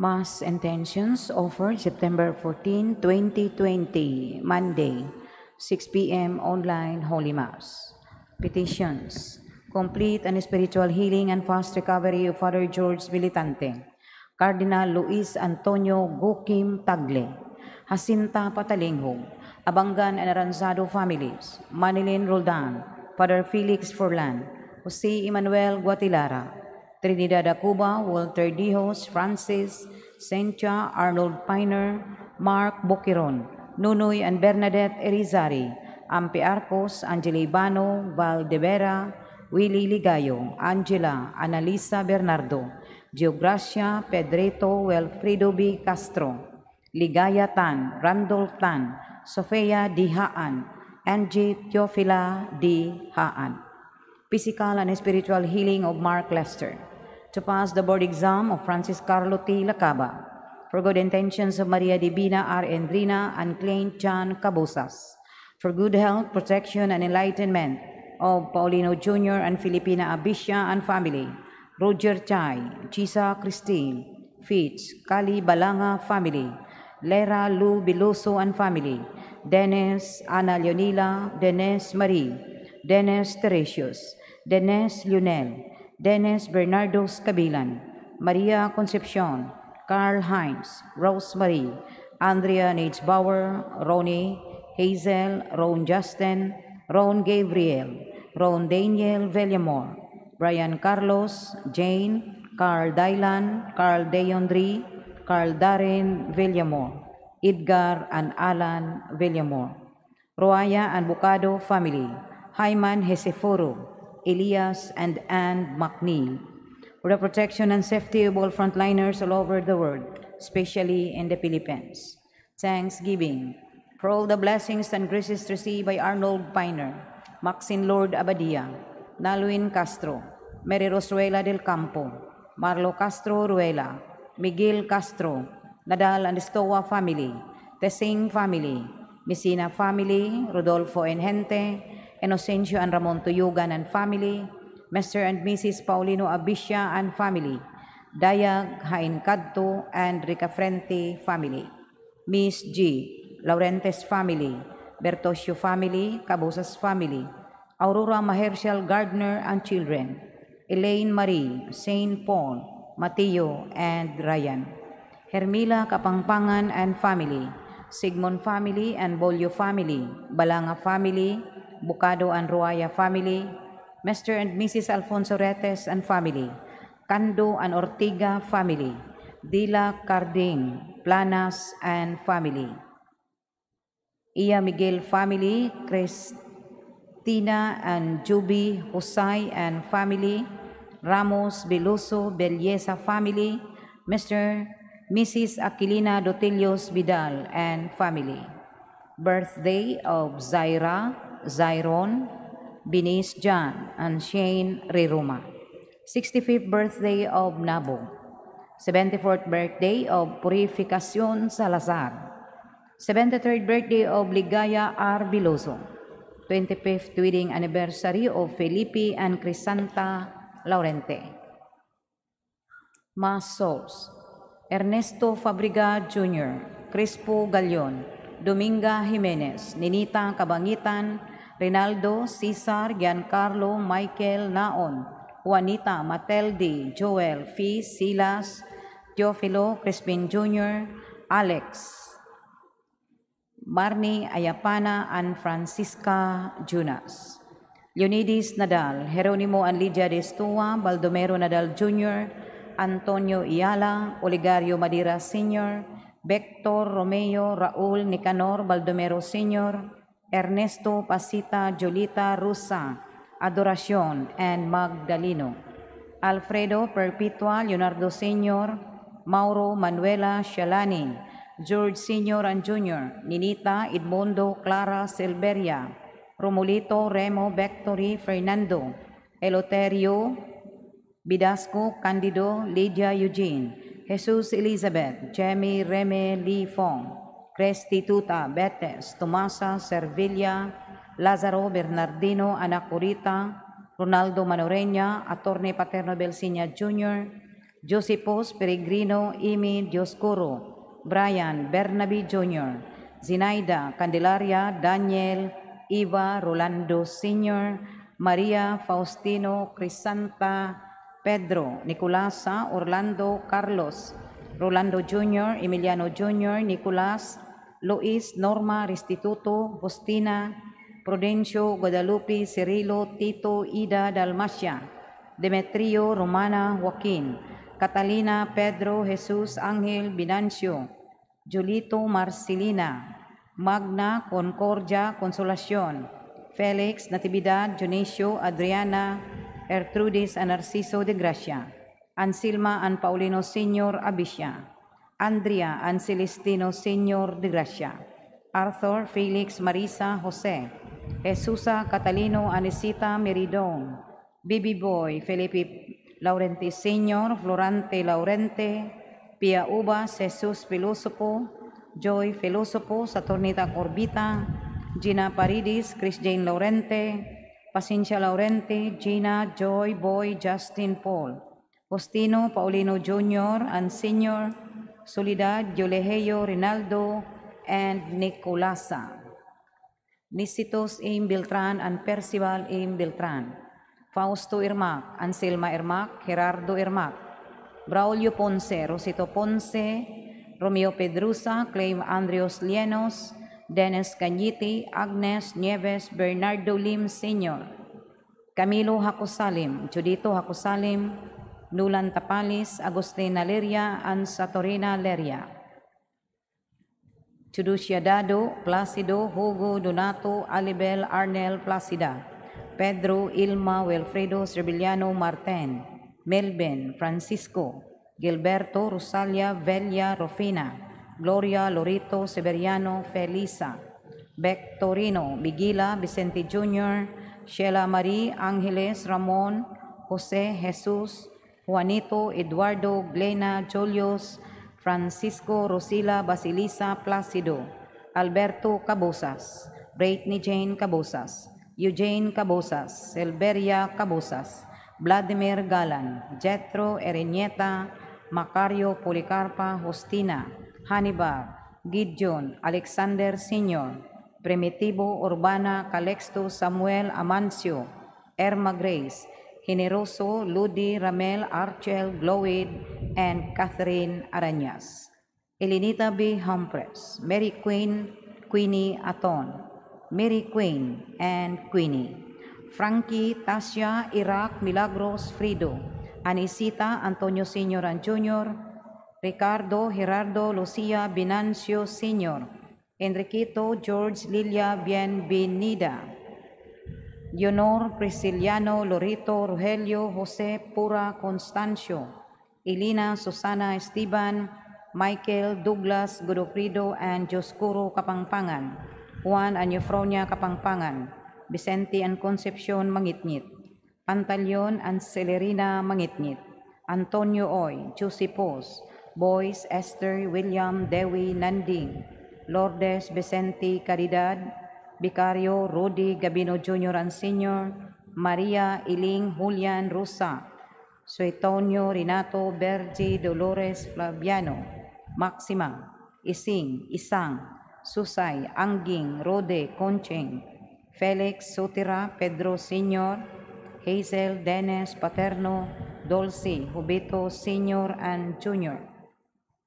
Mass Intentions offered September 14, 2020, Monday, 6 p.m. online Holy Mass. Petitions: complete and spiritual healing and fast recovery of Father George Militante, Cardinal Luis Antonio Gokim Tagle, Jacinta Patalinghog, Abangan and Aranzado families, Manilin Roldan, Father Felix Forlan, Jose Emmanuel Guatilara, Trinidad Acuba, Walter Dijos, Francis, Sentia, Arnold Piner, Mark Boquiron, Nunoy and Bernadette Erizari, Ampi Arcos, Angela Ibano, Valdevera, Willie Ligayo, Angela, Analisa Bernardo, Geogracia, Pedreto, Wilfredo B. Castro, Ligaya Tan, Randolph Tan, Sofia D. Haan, Angie Teofila D. Haan. Physical and spiritual healing of Mark Lester. To pass the board exam of Francis Carlo T. Lacaba. For good intentions of Maria Divina R. Endrina and Klein Chan Cabosas. For good health, protection, and enlightenment of Paulino Jr. and Filipina Abisha and family. Roger Chai, Chisa Christine, Fitz, Kali Balanga family. Lera Lu Biluso and family, Dennis Ana Leonila, Dennis Marie, Dennis Teresius, Dennis Lionel, Dennis Bernardo Cabilan, Maria Concepcion, Carl Hines, Rosemary, Andrea Nage Bauer, Ronnie, Hazel, Ron Justin, Ron Gabriel, Ron Daniel Villamor, Brian Carlos, Jane, Carl Dylan, Carl Deondri, Carl Darren Villamor, Edgar and Alan Villamor, Roaya and Bocado family, Hyman Heseforo, Elias and Anne McNeil, for the protection and safety of all frontliners all over the world, especially in the Philippines. Thanksgiving for all the blessings and graces received by Arnold Piner, Maxine Lord Abadia, Nalwin Castro, Mary Rosuela del Campo, Marlo Castro Ruela, Miguel Castro, Nadal and Estoa family, Tesing family, Messina family, Rodolfo and Gente, Inocencio and Ramon Tuyugan and family, Mr. and Mrs. Paulino Abisha and family, Dayag Hain Kadto and Ricafrente family, Miss G. Laurentes family, Bertosio family, Cabosas family, Aurora Mahershal Gardner and children, Elaine Marie, Saint Paul, Mateo, and Ryan, Hermila Kapangpangan and family, Sigmund family and Bolio family, Balanga family, Bocado and Roaya family, Mr. and Mrs. Alfonso Retes and family, Cando and Ortiga family, Dila Carding, Planas and family, Iya Miguel family, Cristina and Juby Husay and family, Ramos Beluso Belleza family, Mr. Mrs. Aquilina Dotilios Vidal and family. Birthday of Zaira, Zyron, Binis John, and Shane Riruma. 65th birthday of Nabo. 74th birthday of Purificacion Salazar. 73rd birthday of Ligaya R. Biloso. 25th wedding anniversary of Felipe and Crisanta Laurente. Mass souls: Ernesto Fabriga Jr., Crispo Galion, Dominga Jimenez, Ninita Kabangitan, Rinaldo, Cesar, Giancarlo, Michael Naon, Juanita, Mateldi, Joel, Fee, Silas, Teofilo, Crispin Jr., Alex, Marnie Ayapana, and Francisca Junas. Leonidas Nadal, Jeronimo and Lydia de Estua, Baldomero Nadal Jr., Antonio Iala, Oligario Madira Sr., Vector Romeo, Raul Nicanor Baldomero Sr., Ernesto Pasita, Jolita Rusa, Adoracion, and Magdaleno. Alfredo Perpetua, Leonardo Sr., Mauro Manuela Shalani, George Sr. and Jr., Ninita, Edmundo, Clara, Silveria, Romulito, Remo, Victory, Fernando, Eloterio, Bidasco, Candido, Lydia Eugene, Jesus Elizabeth, Jamie, Reme, Lee Fong, Crestituta, Betes, Tomasa, Servilia, Lazaro, Bernardino, Anacorita, Ronaldo Manoreña, Attorney Paterno Belsinia Jr., Josepos Peregrino, Imi Dioscuro, Brian Bernabe Jr., Zinaida Candelaria, Daniel, Eva Rolando Sr., Maria Faustino Crisanta, Pedro Nicolasa, Orlando Carlos, Rolando Jr., Emiliano Jr., Nicolas, Luis, Norma Restituto, Justina, Prudencio, Guadalupe, Cirilo, Tito, Ida, Dalmacia, Demetrio, Romana, Joaquin, Catalina, Pedro, Jesus, Angel, Binancio, Julito, Marcelina, Magna, Concordia, Consolacion, Felix, Natividad, Dionisio, Adriana, Ertrudis and Narciso de Gracia, Ansilma and Paulino Sr. Abisha, Andrea and Celestino Sr. de Gracia, Arthur, Felix, Marisa, Jose, Jesusa, Catalino, Anisita, Meridon, Bibi Boy, Felipe Laurenti Sr., Florante Laurente, Pia Ubas, Jesus Filosopo, Joy Filosopo, Saturnita Corbita, Gina Paridis, Chris Jane Laurente, Pacincia Laurente, Gina, Joy, Boy, Justin Paul, Postino, Paulino Jr. and Sr., Soledad Yoleheyo Rinaldo and Nicolasa. Nisitos M. Beltran and Percival M. Beltran. Fausto Irmac, Anselma Irmac, Gerardo Irmac. Braulio Ponce, Rosito Ponce, Romeo Pedrusa, Claim Andreos Lienos, Dennis Cañiti, Agnes Nieves, Bernardo Lim Sr., Camilo Hacosalim, Judito Hacosalim, Nulan Tapalis, Agustina Leria, and Satorina Leria. Chuducia Dado, Placido, Hugo, Donato, Alibel, Arnel, Placida, Pedro, Ilma, Wilfredo, Rebeliano, Marten, Melvin, Francisco, Gilberto, Rosalia, Velia, Rufina, Gloria, Lorito, Severiano, Felisa, Bectorino, Bigila, Vicente Jr., Sheila Marie, Angeles, Ramon, Jose, Jesus, Juanito, Eduardo, Glena, Julius, Francisco, Rosila, Basilisa, Placido, Alberto Cabosas, Brittany Jane Cabosas, Eugene Cabosas, Silveria Cabosas, Vladimir Galan, Jethro Erenieta, Macario Policarpa, Justina, Hannibal, Gideon, Alexander Sr., Primitivo Urbana, Calexto Samuel Amancio, Erma Grace, Generoso, Ludi, Ramel, Archel, Glowid, and Catherine Arañas. Elenita B. Humphreys, Mary Queen, Queenie Aton, Mary Queen, and Queenie. Frankie, Tasha, Iraq, Milagros, Frido, Anisita, Antonio Sr. and Jr., Ricardo, Gerardo, Lucia, Binancio Sr., Enriquito, George, Lilia, Bienvenida, Leonor, Prisciliano, Lorito, Rogelio, Jose, Pura, Constancio, Elena, Susana, Esteban, Michael, Douglas, Godofredo, and Joscuro Kapangpangan, Juan and Eufronia Kapangpangan, Vicente and Concepcion Mangitngit, Pantaleon and Celerina Mangitngit, Antonio Oy, Josepos, Boys, Esther, William, Dewi, Nanding, Lourdes, Vicente, Caridad, Vicario, Rudy, Gabino Jr. and Sr., Maria, Iling, Julian, Rosa, Suetonio, Renato, Bergi, Dolores, Flaviano, Maxima, Ising, Isang, Susay, Angging, Rode, Concheng, Felix, Sotira, Pedro Sr., Hazel, Dennis, Paterno, Dulce, Hubito Sr. and Jr.,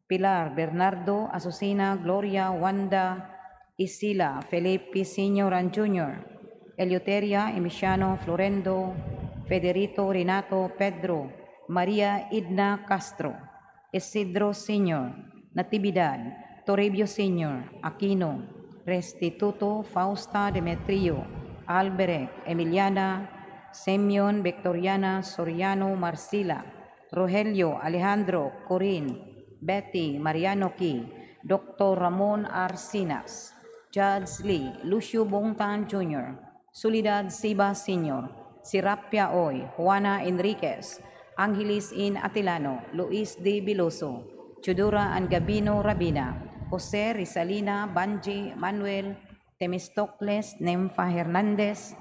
Pilar, Bernardo, Azucena, Gloria, Wanda, Isila, Felipe Sr. and Jr., Eleuteria, Emiciano, Florendo, Federico, Renato, Pedro, Maria Idna Castro, Isidro Sr., Natividad, Toribio Sr., Aquino, Restituto, Fausta, Demetrio, Alberec, Emiliana, Semyon, Victoriana, Soriano, Marcila, Rogelio, Alejandro, Corinne, Betty, Mariano Ki, Dr. Ramon Arcinas, Judge Lee, Lucio Bongtan Jr., Soledad Siba Sr., Sirapia Oy, Juana Enriquez, Angelis In Atilano, Luis D. Biloso, Chudura and Gabino Rabina, Jose Rizalina, Banji, Manuel, Temistocles, Nemfa Hernandez,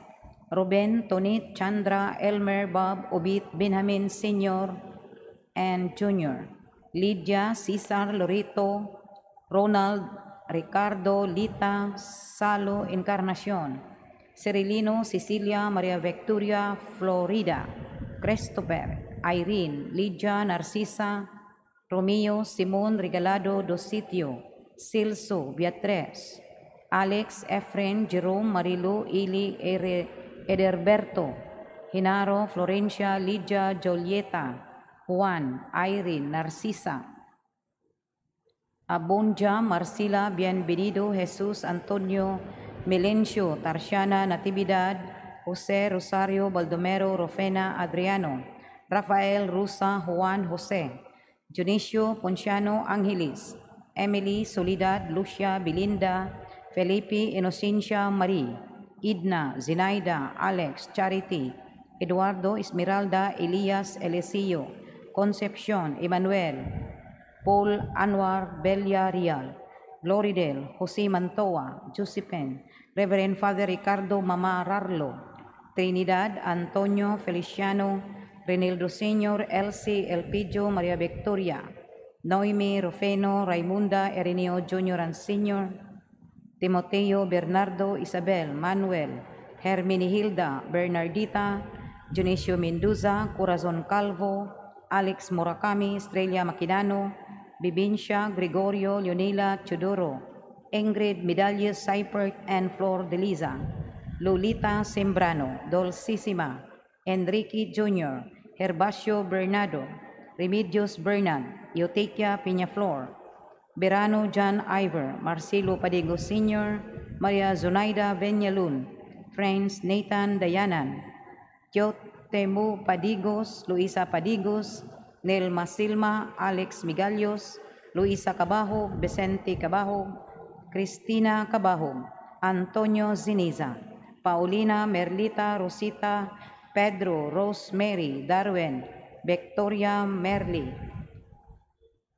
Ruben, Tonit, Chandra, Elmer, Bob, Obit, Benjamin Sr. and Jr., Lydia, Cesar, Lorito, Ronald, Ricardo, Lita, Salo, Encarnacion, Cirilino, Cecilia, Maria Victoria, Florida, Christopher, Irene, Lydia, Narcisa, Romeo, Simon, Regalado, Dositio, Silso, Beatriz, Alex, Efren, Jerome, Marilu, Ili, Ederberto, Hinaro, Florencia, Lydia, Julieta, Juan, Irene, Narcisa, Abonja, Marcila, Bienvenido, Jesus, Antonio, Melencio, Tarsiana, Natividad, Jose, Rosario, Baldomero, Rofena, Adriano, Rafael, Rusa, Juan, Jose, Dionisio, Ponciano, Angelis, Emily, Soledad, Lucia, Belinda, Felipe, Inocencia, Marie, Idna, Zinaida, Alex, Charity, Eduardo, Esmeralda, Elias, Eliseo, Concepcion, Emmanuel, Paul, Anwar, Belia, Rial, Gloridel, Jose Mantoa, Josephine, Reverend Father Ricardo Mama Rarlo, Trinidad, Antonio, Feliciano, Renildo Sr., Elsie, Elpidio, Maria Victoria, Noemi Rufeno Raimunda Erineo Jr. and Sr., Timoteo Bernardo Isabel Manuel Herminihilda Bernardita Dionisio Mendoza Corazon Calvo Alex Murakami Estrella Maquinano Bibincia Gregorio Leonela Chodoro Ingrid Medalles Seipert and Flor de Liza Lolita Sembrano Dulcissima Enrique Jr. Herbacio Bernardo Remedios Bernard Eutequia Peñaflor Berano John Iver Marcelo Padigo Sr. Maria Zonaida Venyalun Friends Nathan Dayanan Temu Padigos Luisa Padigos Nelma Silma Alex Migallos Luisa Cabahog Vicente Cabahog Cristina Cabahog Antonio Ziniza Paulina Merlita Rosita Pedro Rosemary Darwin Victoria Merli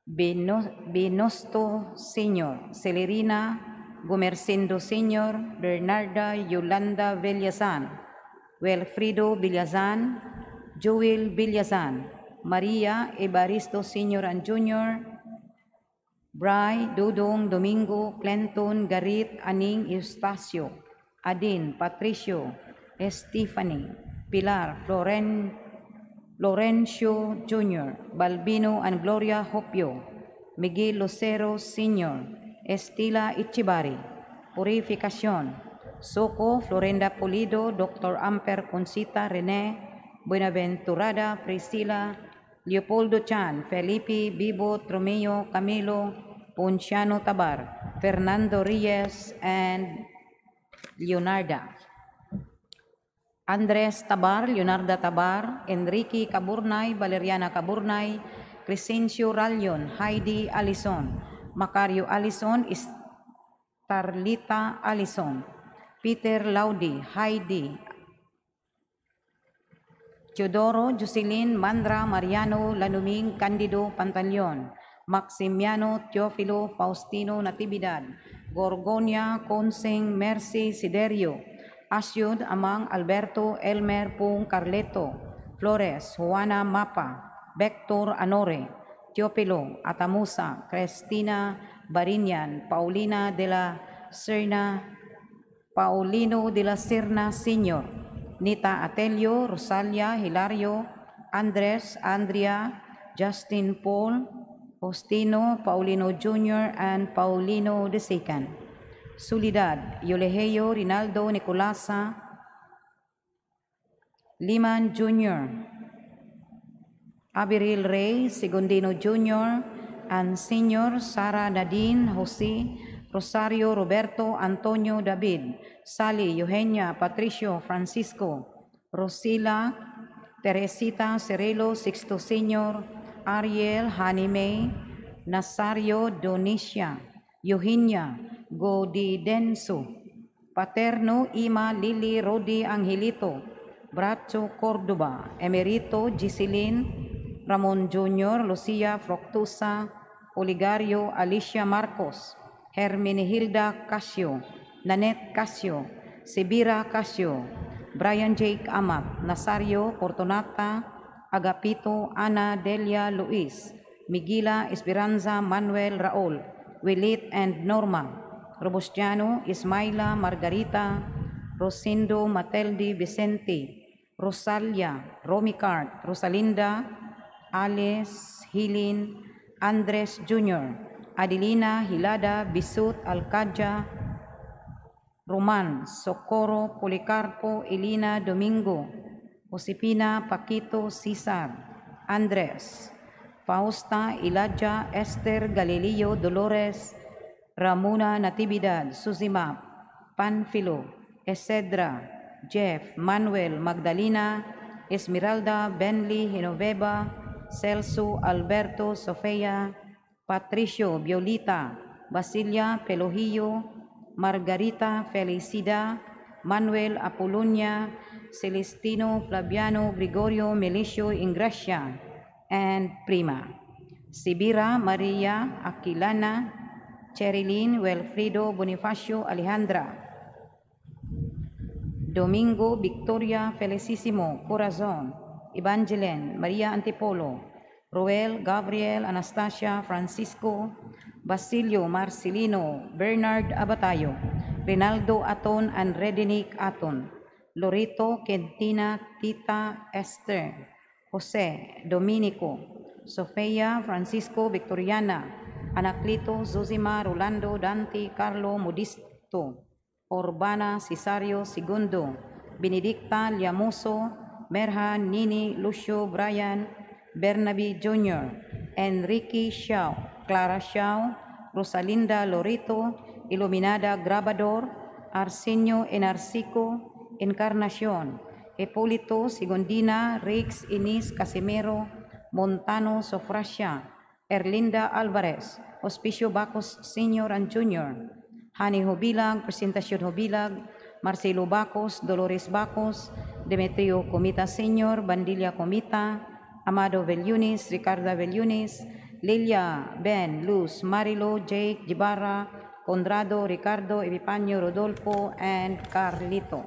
Binosto Sr. Celerina Gomercindo Sr. Bernarda Yolanda Villazan Wilfrido Villazan Joel Villazan Maria Evaristo Sr. and Jr. Bry Dudong Domingo Clinton Garit Aning Eustacio Adin Patricio Stephanie Pilar Florencio Jr., Balbino and Gloria Hopio, Miguel Lucero Sr., Estila Ichibari, Purificación, Soco Florenda Pulido, Dr. Amper Concita René, Buenaventurada Priscila, Leopoldo Chan, Felipe Bibo Tromeo Camilo, Ponciano Tabar, Fernando Reyes, and Leonarda. Andres Tabar, Leonarda Tabar, Enrique Caburnay, Valeriana Caburnay, Crescencio Rallion, Heidi Alison, Macario Alison, Starlita Alison, Peter Laudi, Heidi, Teodoro, Jocelyn, Mandra, Mariano, Lanuming, Candido, Pantaleon, Maximiano, Teofilo, Faustino, Natividad, Gorgonia, Conseng, Mercy, Siderio, Asyud, Amang, Alberto, Elmer, Pung, Carleto, Flores, Juana Mapa, Vector Anore, Teopilo, Atamusa, Cristina Barinian, Paulina de la Serna, Paulino de la Serna Sr., Nita Atelio, Rosalia, Hilario, Andres, Andrea, Justin Paul, Faustino, Paulino Jr., and Paulino II. Solidad, Yoleheyo, Rinaldo, Nicolasa, Liman Jr., Aviril Rey, Segundino Jr., and Senior, Sara Nadine, Jose, Rosario, Roberto, Antonio, David, Sally, Eugenia, Patricio, Francisco, Rosila, Teresita, Cirilo, Sixto Senior, Ariel, Hanime, Nazario, Donicia, Eugenia, Godidenso, Paterno, Ima, Lili, Rodi, Angelito, Bracho, Cordoba, Emerito, Giseline, Ramon Jr., Lucia, Fructuosa, Oligario, Alicia Marcos, Hermenegilda Casio, Nanette Casio, Sibira Casio, Brian Jake Amat, Nazario, Fortunata, Agapito, Ana Delia Luis, Miguela Esperanza, Manuel Raul, Wilit and Norma, Robustiano, Ismaila, Margarita, Rosindo, Mateldi, Vicente, Rosalia, Romicart, Rosalinda, Alice, Hilin, Andres Jr., Adelina, Hilada, Bisut, Alcaja, Roman, Socorro, Policarpo, Elina, Domingo, Josepina, Paquito, Cesar, Andres, Fausta, Elijah, Esther, Galileo, Dolores, Ramona, Natividad, Suzima, Panfilo, Esedra, Jeff, Manuel, Magdalena, Esmeralda, Benly, Genoveva, Celso, Alberto, Sofia, Patricio, Violita, Basilia, Pelojillo, Margarita, Felicida, Manuel, Apolonia, Celestino, Flaviano, Gregorio, Melicio, Ingracia, and Prima. Sibira, Maria, Aquilana, Cherilyn, Wilfredo, Bonifacio, Alejandra, Domingo, Victoria, Felicissimo, Corazon, Evangeline, Maria Antipolo, Ruel, Gabriel, Anastasia, Francisco, Basilio, Marcelino, Bernard Abatayo, Rinaldo Aton and Redinic Aton, Lorito, Kentina, Tita, Esther, Jose, Dominico, Sofia, Francisco, Victoriana, Anaclito, Zuzima, Rolando, Dante, Carlo, Modisto, Urbana, Cesario, Segundo, Benedicta, Liamuso, Merha, Nini, Lucio, Brian, Bernabe Jr., Enrique Xiao, Clara Xiao, Rosalinda Lorito, Iluminada Grabador, Arsenio Enarcico, Encarnacion, Hipólito Sigondina, Rix Inis Casimiro, Montano Sofracia, Erlinda Alvarez, Hospicio Bacos Sr. and Jr., Hani Hobilag, Presentacion Hobilag, Marcelo Bacos, Dolores Bacos, Demetrio Comita Sr., Bandilla Comita, Amado Vellunis, Ricarda Vellunis, Lilia, Ben, Luz, Marilo, Jake, Gibarra, Conrado, Ricardo, Epipanio, Rodolfo, and Carlito.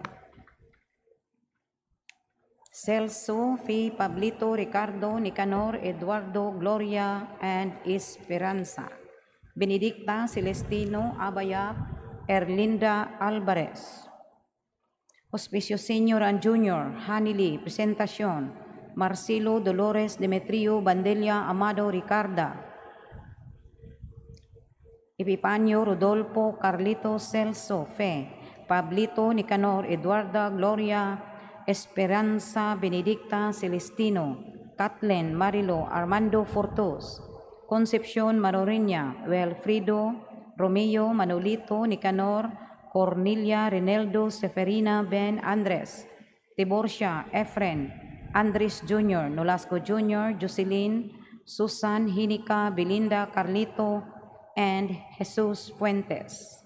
Celso, Fi, Pablito, Ricardo, Nicanor, Eduardo, Gloria, and Esperanza. Benedicta, Celestino, Abaya, Erlinda Alvarez. Hospicio Senior and Junior, Hanili, Presentacion, Marcelo, Dolores, Demetrio, Bandelia, Amado, Ricarda. Epipanio, Rodolfo, Carlito, Celso, Fe, Pablito, Nicanor, Eduarda, Gloria, Esperanza, Benedicta, Celestino, Kathleen, Marilo, Armando Fortos, Concepcion, Maroriña, Wilfrido, Romeo, Manolito, Nicanor, Cornelia, Reneldo, Seferina, Ben, Andres, Tiborcia, Efren, Andres Jr., Nolasco Jr., Jocelyn, Susan, Hinika, Belinda, Carlito, and Jesus Fuentes.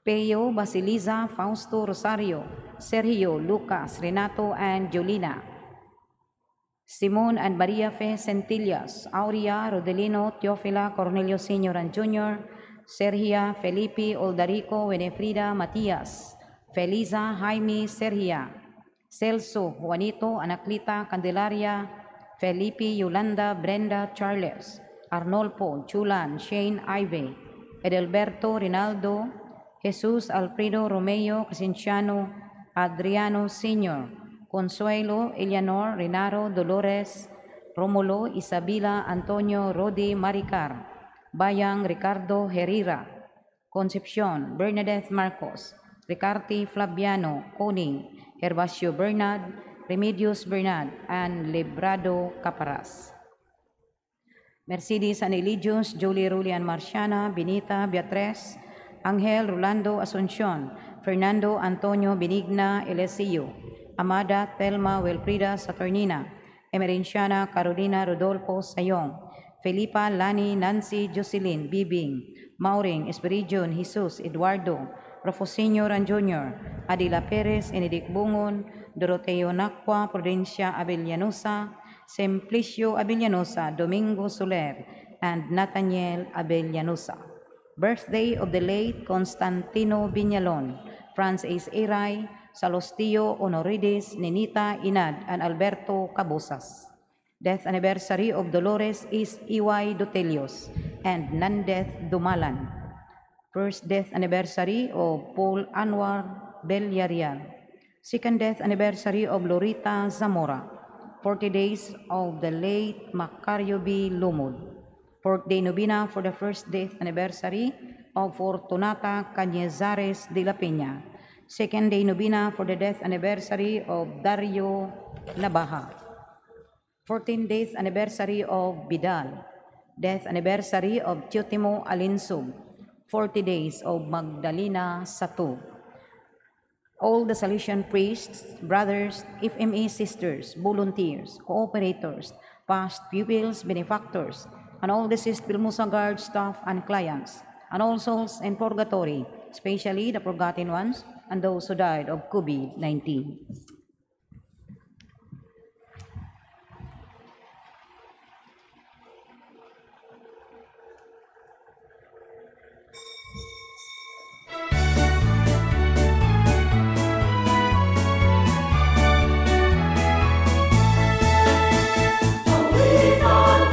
Peyo, Basiliza, Fausto, Rosario, Sergio, Lucas, Renato, and Jolina. Simon and Maria Fe Centillas, Aurea, Rodelino, Teofila, Cornelio Sr. and Jr., Sergia, Felipe, Oldarico, Winifrida, Matias, Feliza, Jaime, Sergia, Celso, Juanito, Anaclita, Candelaria, Felipe, Yolanda, Brenda, Charles, Arnolfo, Chulan, Shane, Ive, Edelberto, Rinaldo, Jesus, Alfredo, Romeo, Crescenciano, Adriano Sr., Consuelo, Eleanor, Renaro, Dolores, Romulo, Isabela, Antonio, Rodi, Maricar, Bayang, Ricardo, Herrera, Concepcion, Bernadette Marcos, Ricarte, Flaviano, Coning, Herbacio Bernard, Remedios Bernard, and Librado Caparas. Mercedes and Eligius, Julie, Rulian, Marciana, Benita, Beatriz, Angel, Rolando, Asuncion, Fernando, Antonio, Benigna, Elesio, Amada, Telma, Wilfrida, Saturnina, Emerenciana, Carolina, Rodolfo, Sayong, Felipa, Lani, Nancy, Jocelyn, Bibing, Mauring, Espiridion, Jesus, Eduardo, Rofo Sr. and Jr., Adila Perez, Enedic Bungon, Doroteo Nacqua, Prudencia Abellanosa, Simplicio Abellanosa, Domingo Soler, and Nathaniel Abellanosa. Birthday of the late Constantino Viñalon, Franz Ace Eray, Salostillo Honorides, Nenita Inad, and Alberto Cabosas. Death anniversary of Dolores is E.Y. Dotelios and Nandeth Dumalan. First death anniversary of Paul Anwar Belyarial. Second death anniversary of Lorita Zamora. 40 days of the late Macario B. Lumod. Fourth day novena for the first death anniversary of Fortunata Cañizares de la Peña. Second day novena for the death anniversary of Dario Labaja. 14th death anniversary of Vidal. Death anniversary of Teotimo Alinsug. 40 days of Magdalena Satu. All the Salesian priests, brothers, FMA sisters, volunteers, cooperators, past pupils, benefactors, and all deceased Pilmusa Guard staff and clients, and all souls in purgatory, especially the forgotten ones and those who died of COVID-19. Awit ang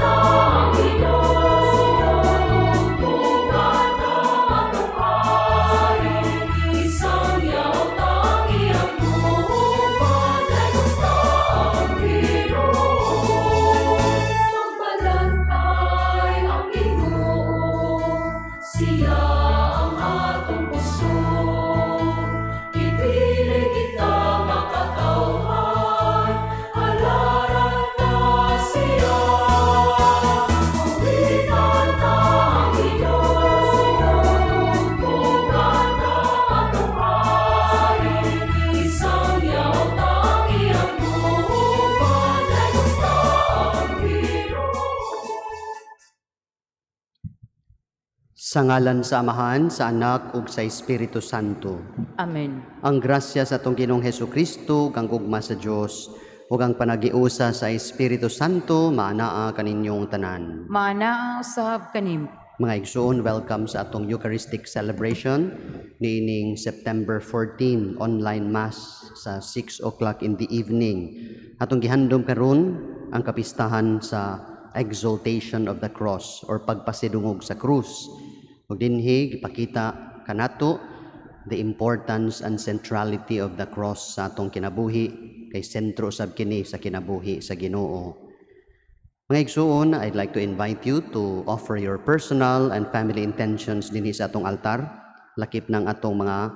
Sa ngalan sa Amahan, sa Anak, ug sa Espiritu Santo. Amen. Ang grasya sa atong Ginoong Hesukristo, kang gugma sa Dios, ug ang panagiusa sa Espiritu Santo, maanaa kaninyong tanan. Maanaa usab kanim. Mga igsoon, welcome sa atong Eucharistic celebration niining September 14 online mass sa 6 o'clock in the evening. Atong gihandom karon ang kapistahan sa exaltation of the cross or pagpasidungog sa krus. Ug dinhi gipakita kanato the importance and centrality of the cross sa atong kinabuhi, kay sentro sab kini sa kinabuhi sa Ginoo. Mga igsoon, I'd like to invite you to offer your personal and family intentions dinhi sa atong altar. Lakip ng atong mga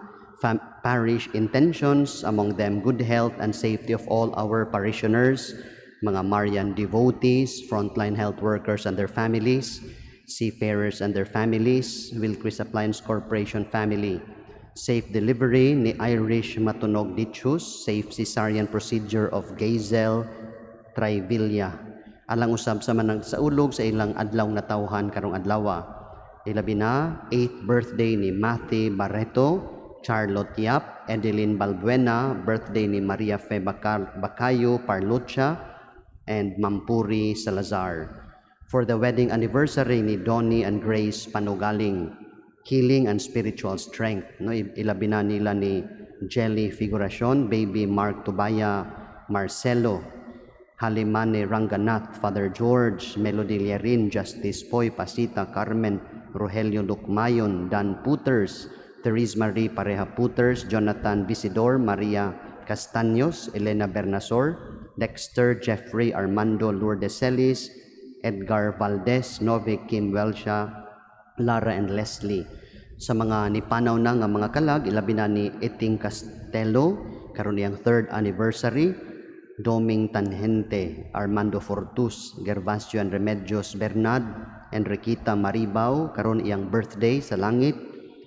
parish intentions, among them good health and safety of all our parishioners, mga Marian devotees, frontline health workers and their families, seafarers and their families, Wilkris Appliance Corporation family, safe delivery ni Irish Matunog Ditchus, safe cesarean procedure of Gazel Trivilla. Alang usab sa manang saulog sa ilang adlaw na tawhan karong adlawa. Ilabi na 8th birthday ni Matthew Barreto, Charlotte Yap, Edeline Balbuena, birthday ni Maria Fe Bacayo Parlucha, and Mampuri Salazar. For the wedding anniversary ni Donnie and Grace Panugaling, healing and spiritual strength. No, ilabi na nila ni Jelly Figuracion, baby Mark Tubaya Marcelo, Halimane Ranganath, Father George, Melody Lierin, Justice Poy, Pasita Carmen, Rogelio Lucmayon, Dan Puters, Therese Marie Pareja Puters, Jonathan Visidor, Maria Castaños, Elena Bernasor, Dexter Jeffrey Armando Lourdes Celis, Edgar Valdez, Novik Kim Welsha, Lara and Leslie. Sa mga nipanaw na nga mga kalag, ilabi na ni Eting Castelo, karon iyang 3rd anniversary, Doming Tanhente, Armando Fortus, Gervasio and Remedios Bernad, Enriquita Maribao, karon iyang birthday sa langit,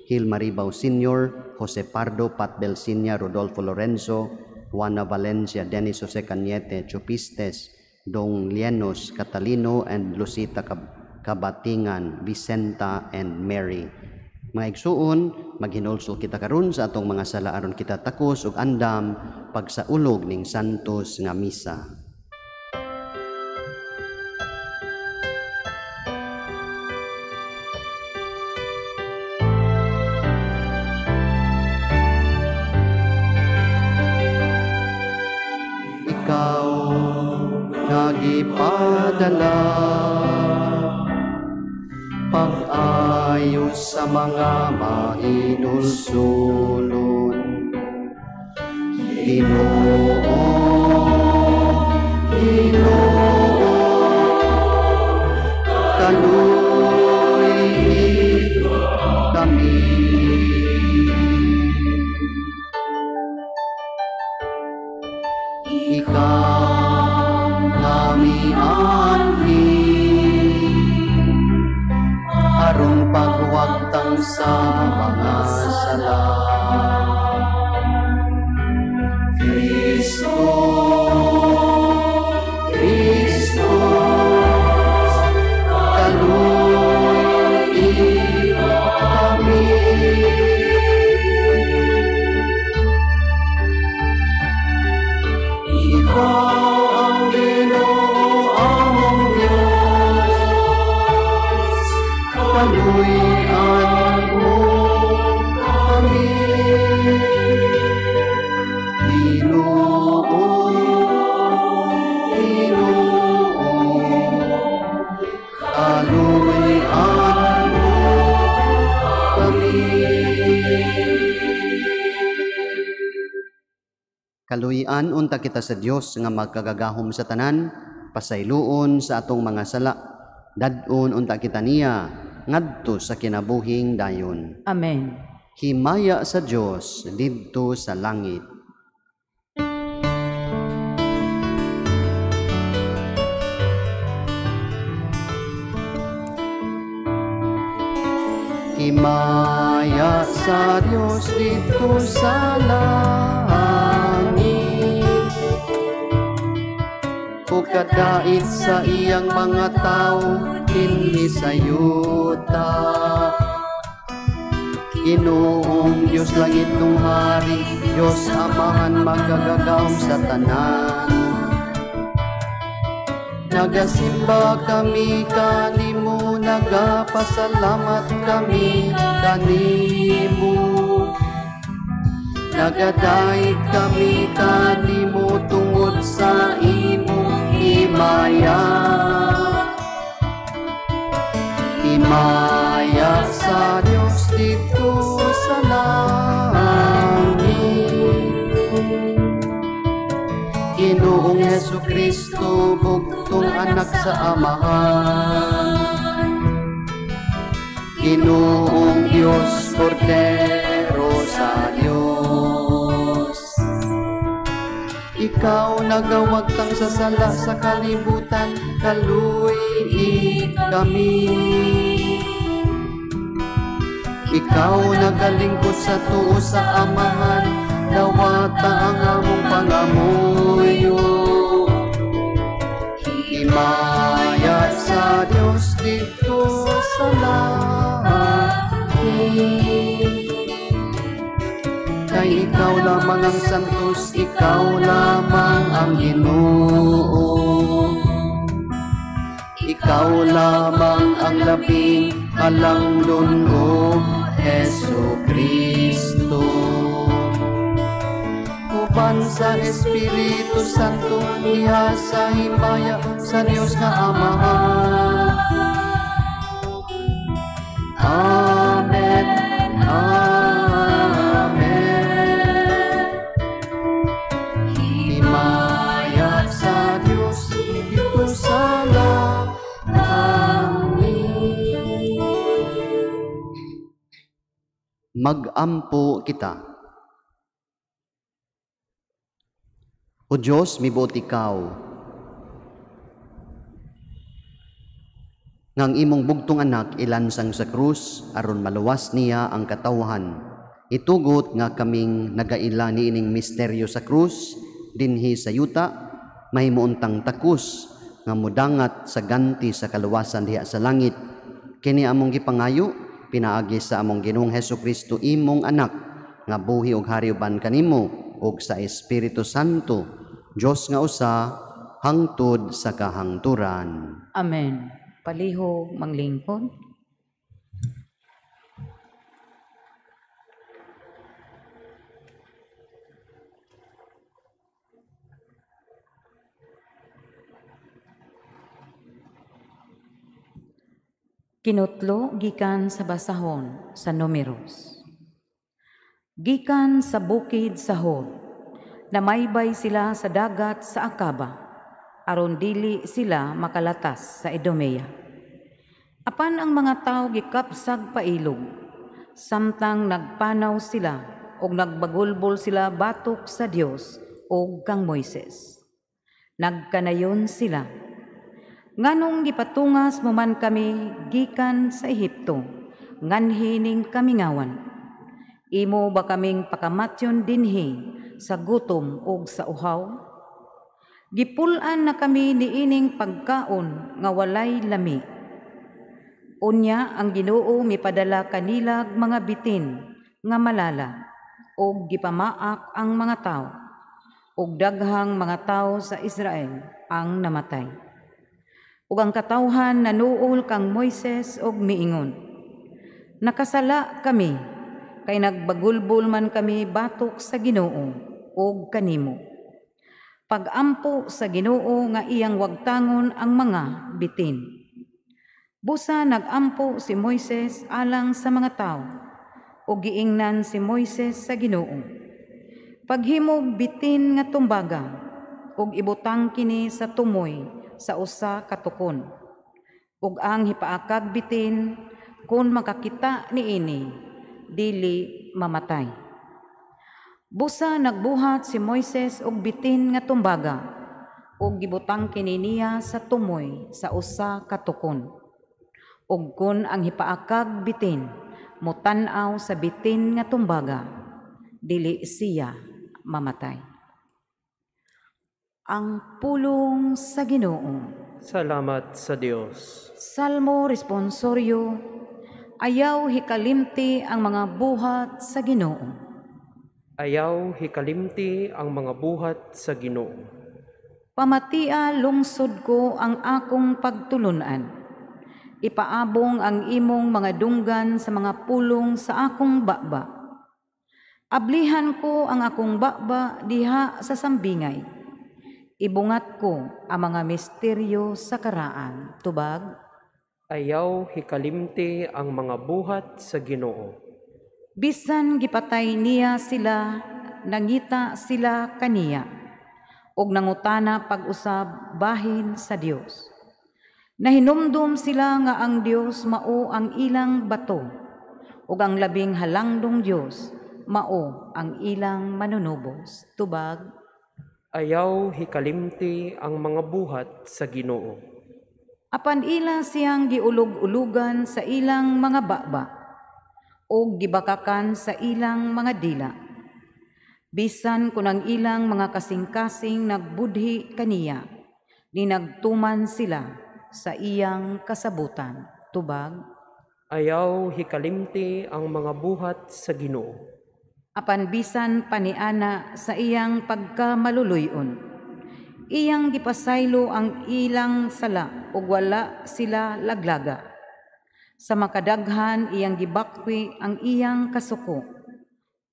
Hil Maribao Sr., Jose Pardo, Pat Belsinia, Rodolfo Lorenzo, Juana Valencia, Dennis Jose Cañete, Chupistes, Dong Lienos, Catalino, and Lucita Kabatingan, Vicenta, and Mary. Mga igsuon, maghinulsol kita karon sa atong mga sala aron kita takos ug andam pagsaulog ning santos nga misa. Ikaw nagipadala pag-ayos sa mga mahinulsulon. Ginoo, kaluy kami. Ikaw nami anhi aron pagwagtang sa mga sala. Kristo, Kristo, kaluy kami. Ikaw ang Ginoo among Diyos, kaluyan mo kami. Ginoo, kaluyan mo kami. Kaluyan unta kita sa Dios nga magkagagahom sa tanan, pasayloon sa atong mga sala, dadon unta kita niya ngadto sa kinabuhing dayon. Amen. Himaya sa Dios didto sa langit. Himaya sa Dios didto sa langit, ug kadait sa iyang mga tao dinhi sa yuta. Ginoong Diyos langit nung hari, Diyos Amahan magagagaom sa tanan. Nagasimba kami kanimo, nagapasalamat kami kanimo. Nagadait kami kanimo tungod sa imong himaya. Himaya sa Diyos dito sa langit. Ginoong Jesucristo, bugtong anak sa Amahan. Ginoong Diyos, Kordero sa Diyos. Ikaw nagawagtang sa sala sa kalibutan, kaluy kami. Ikaw nagalingkod sa tuo sa Amahan, dawata ang among pangamuyo. Himaya sa Diyos dito sa langit. Kay ikaw lamang ang santos, ikaw lamang ang Ginoo. Ikaw lamang ang labing halangdon, o Jesucristo. Uban sa Espiritu Santo, niya sa himaya sa Diyos na Amahan. Amen. Amen. Himaya sa Diyos dito sa langit. Mag-ampo kita. O Diyos, mibuot ikaw, ngang imong bugtong anak ilansang sa krus, aron maluwas niya ang katawhan. Itugot nga kaming nagaila niining misteryo sa krus, dinhi sa yuta, mahimuuntang takus, nga mudangat sa ganti sa kaluwasan diha sa langit. Kini among gipangayo, pinaagi sa among Ginoong Hesukristo, imong anak, nga buhi og hari uban kanimo, og sa Espiritu Santo, Diyos nga usa, hangtod sa kahangturan. Amen. Palihog manglingkod. Kinutlo gikan sa basahon sa Numeros. Gikan sa bukid sahod, namaybay sila sa dagat sa Akaba, aron dili sila makalatas sa Idumea. Apan ang mga tao gikapsag pailog, samtang nagpanaw sila og nagbagulbol sila batok sa Dios og kang Moises. Nagkanayon sila, nganong gipatungas mo man kami gikan sa Ehipto, nganhining kami ngawan. Imo ba kaming pakamatyon dinhi sa gutom ug sa uhaw? Gipulan na kami niining pagkaon nga walay lami. Unya ang Ginoo mipadala kanilag mga bitin nga malala, ug gipamaak ang mga tao, ug daghang mga tao sa Israel ang namatay. Ug ang katawhan nanuol kang Moises og miingon, nakasala kami, kay nagbagulbol man kami batok sa Ginoo ug kanimo. Pagampo sa Ginoo nga iyang wagtangon ang mga bitin. Busa nagampo si Moises alang sa mga tao, ug giingnan si Moises sa Ginoo. Paghimog bitin nga tumbaga, ug ibutang kini sa tumoy sa usa ka tukon. Ug ang hipaakag bitin, kun makakita niini, dili mamatay. Busa nagbuhat si Moises og bitin nga tumbaga, ug gibutang kini niya sa tumoy sa usa ka tukon. Ug kun ang hipaakag bitin mutan-aw sa bitin nga tumbaga, dili siya mamatay. Ang pulong sa Ginoo. Salamat sa Diyos. Salmo responsorio. Ayaw hikalimti ang mga buhat sa Ginoo. Ayaw hikalimti ang mga buhat sa Ginoo. Pamatia lungsod ko ang akong pagtulunan. Ipaabong ang imong mga dunggan sa mga pulong sa akong baba. Ablihan ko ang akong baba diha sa sambingay. Ibungat ko ang mga misteryo sa karaan. Tubag. Ayaw hikalimti ang mga buhat sa Ginoo. Bisan gipatay niya sila, nangita sila kaniya, ug nangutana pag-usab bahin sa Dios. Nahinumdum sila nga ang Dios mao ang ilang bato, ug ang labing halangdong Dios mao ang ilang manunubos. Tubag. Ayaw hikalimti ang mga buhat sa Ginoo. Apan ila siyang giulog-ulugan sa ilang mga baba, o gibakakan sa ilang mga dila. Bisan kung ang ilang mga kasing-kasing nagbudhi kaniya, ni nagtuman sila sa iyang kasabutan. Tubag. Ayaw hikalimti ang mga buhat sa Ginoo. Apan bisan paniana sa iyang pagkamaluluyon, iyang gipasaylo ang ilang sala ug wala sila laglaga. Sa makadaghan iyang gibakwi ang iyang kasuko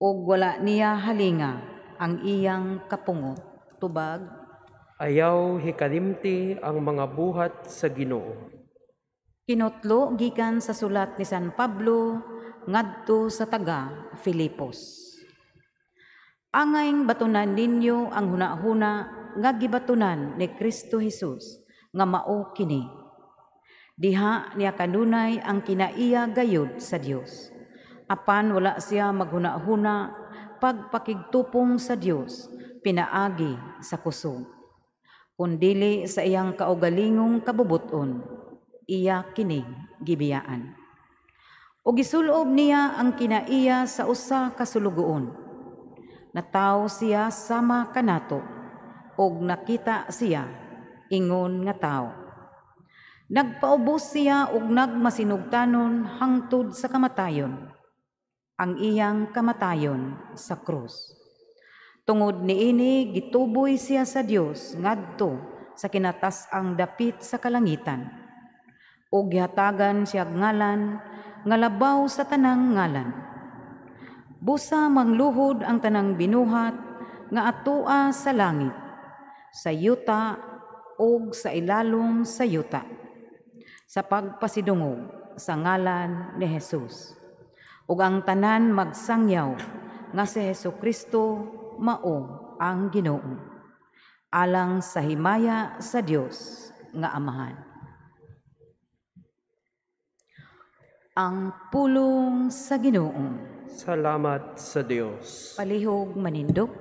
ug wala niya halinga ang iyang kapungot. Tubag. Ayaw hikalimti ang mga buhat sa Ginoo. Kinutlo gikan sa sulat ni San Pablo ngadto sa taga Filipos. Angayng batunan ninyo ang hunahuna nga gibatunan ni Kristo Jesus nga mao kini. Diha niya kanunay ang kinaiya gayud sa Dios. Apan wala siya maghuna-huna pagpakigtupong sa Dios pinaagi sa kusog. Kundili sa iyang kaugalingong kabubuton, iya kini gibiyaan. O gisulob niya ang kinaiya sa usa ka sulugoon. Nataw siya sama kanato, og nakita siya ingon nga tao. Nagpaubos siya og nagmasinugtanon hangtod sa kamatayon, ang iyang kamatayon sa krus. Tungod niini gituboy siya sa Dios ngadto sa kinatas-ang dapit sa kalangitan, og gihatagan siya ngalan nga labaw sa tanang ngalan. Busa mangluhod ang tanang binuhat nga atua sa langit, sa yuta ug sa ilalom sa yuta, sa pagpasidungog sa ngalan ni Jesus. Ug ang tanan magsangyaw nga si Hesukristo mao ang Ginoo, alang sa himaya sa Dios nga Amahan. Ang pulong sa Ginoo. Salamat sa Dios. Palihog manindog.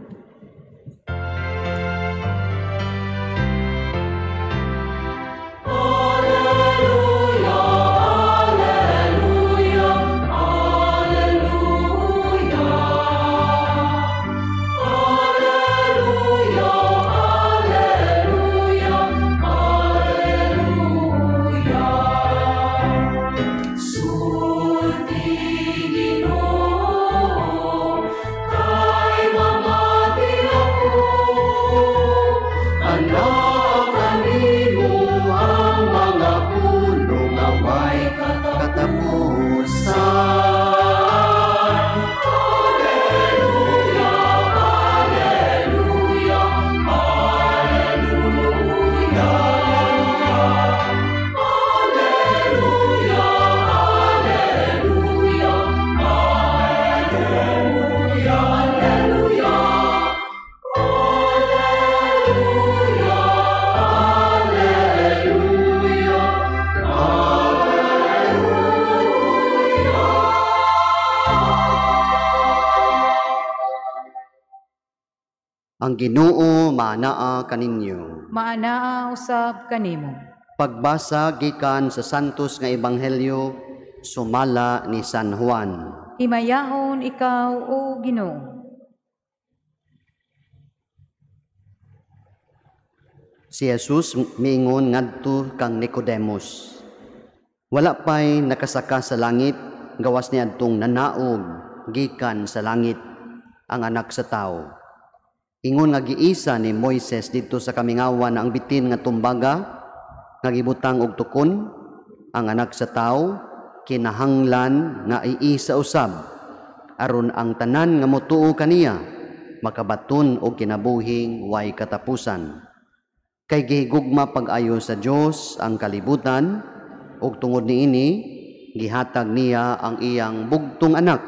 Ang Ginoo maanaa kaninyo. Maanaa usab kanimo. Pagbasa gikan sa santos nga ebanghelyo sumala ni San Juan. Himayahon ikaw o Ginoo. Si Jesus miingon ngadto kang Nicodemus. Wala pa'y nakasaka sa langit gawas niya adtong nanaog gikan sa langit ang anak sa tao. Ingon nga giisa ni Moises dito sa kamingawan na ang bitin nga tumbaga nga gibutang og tukon ang anak sa tao kinahanglan nga iisa usab aron ang tanan nga motuo kaniya makabaton og kinabuhing way katapusan. Kay gihigugma pag-ayo sa Dios ang kalibutan ug tungod niini gihatag niya ang iyang bugtong anak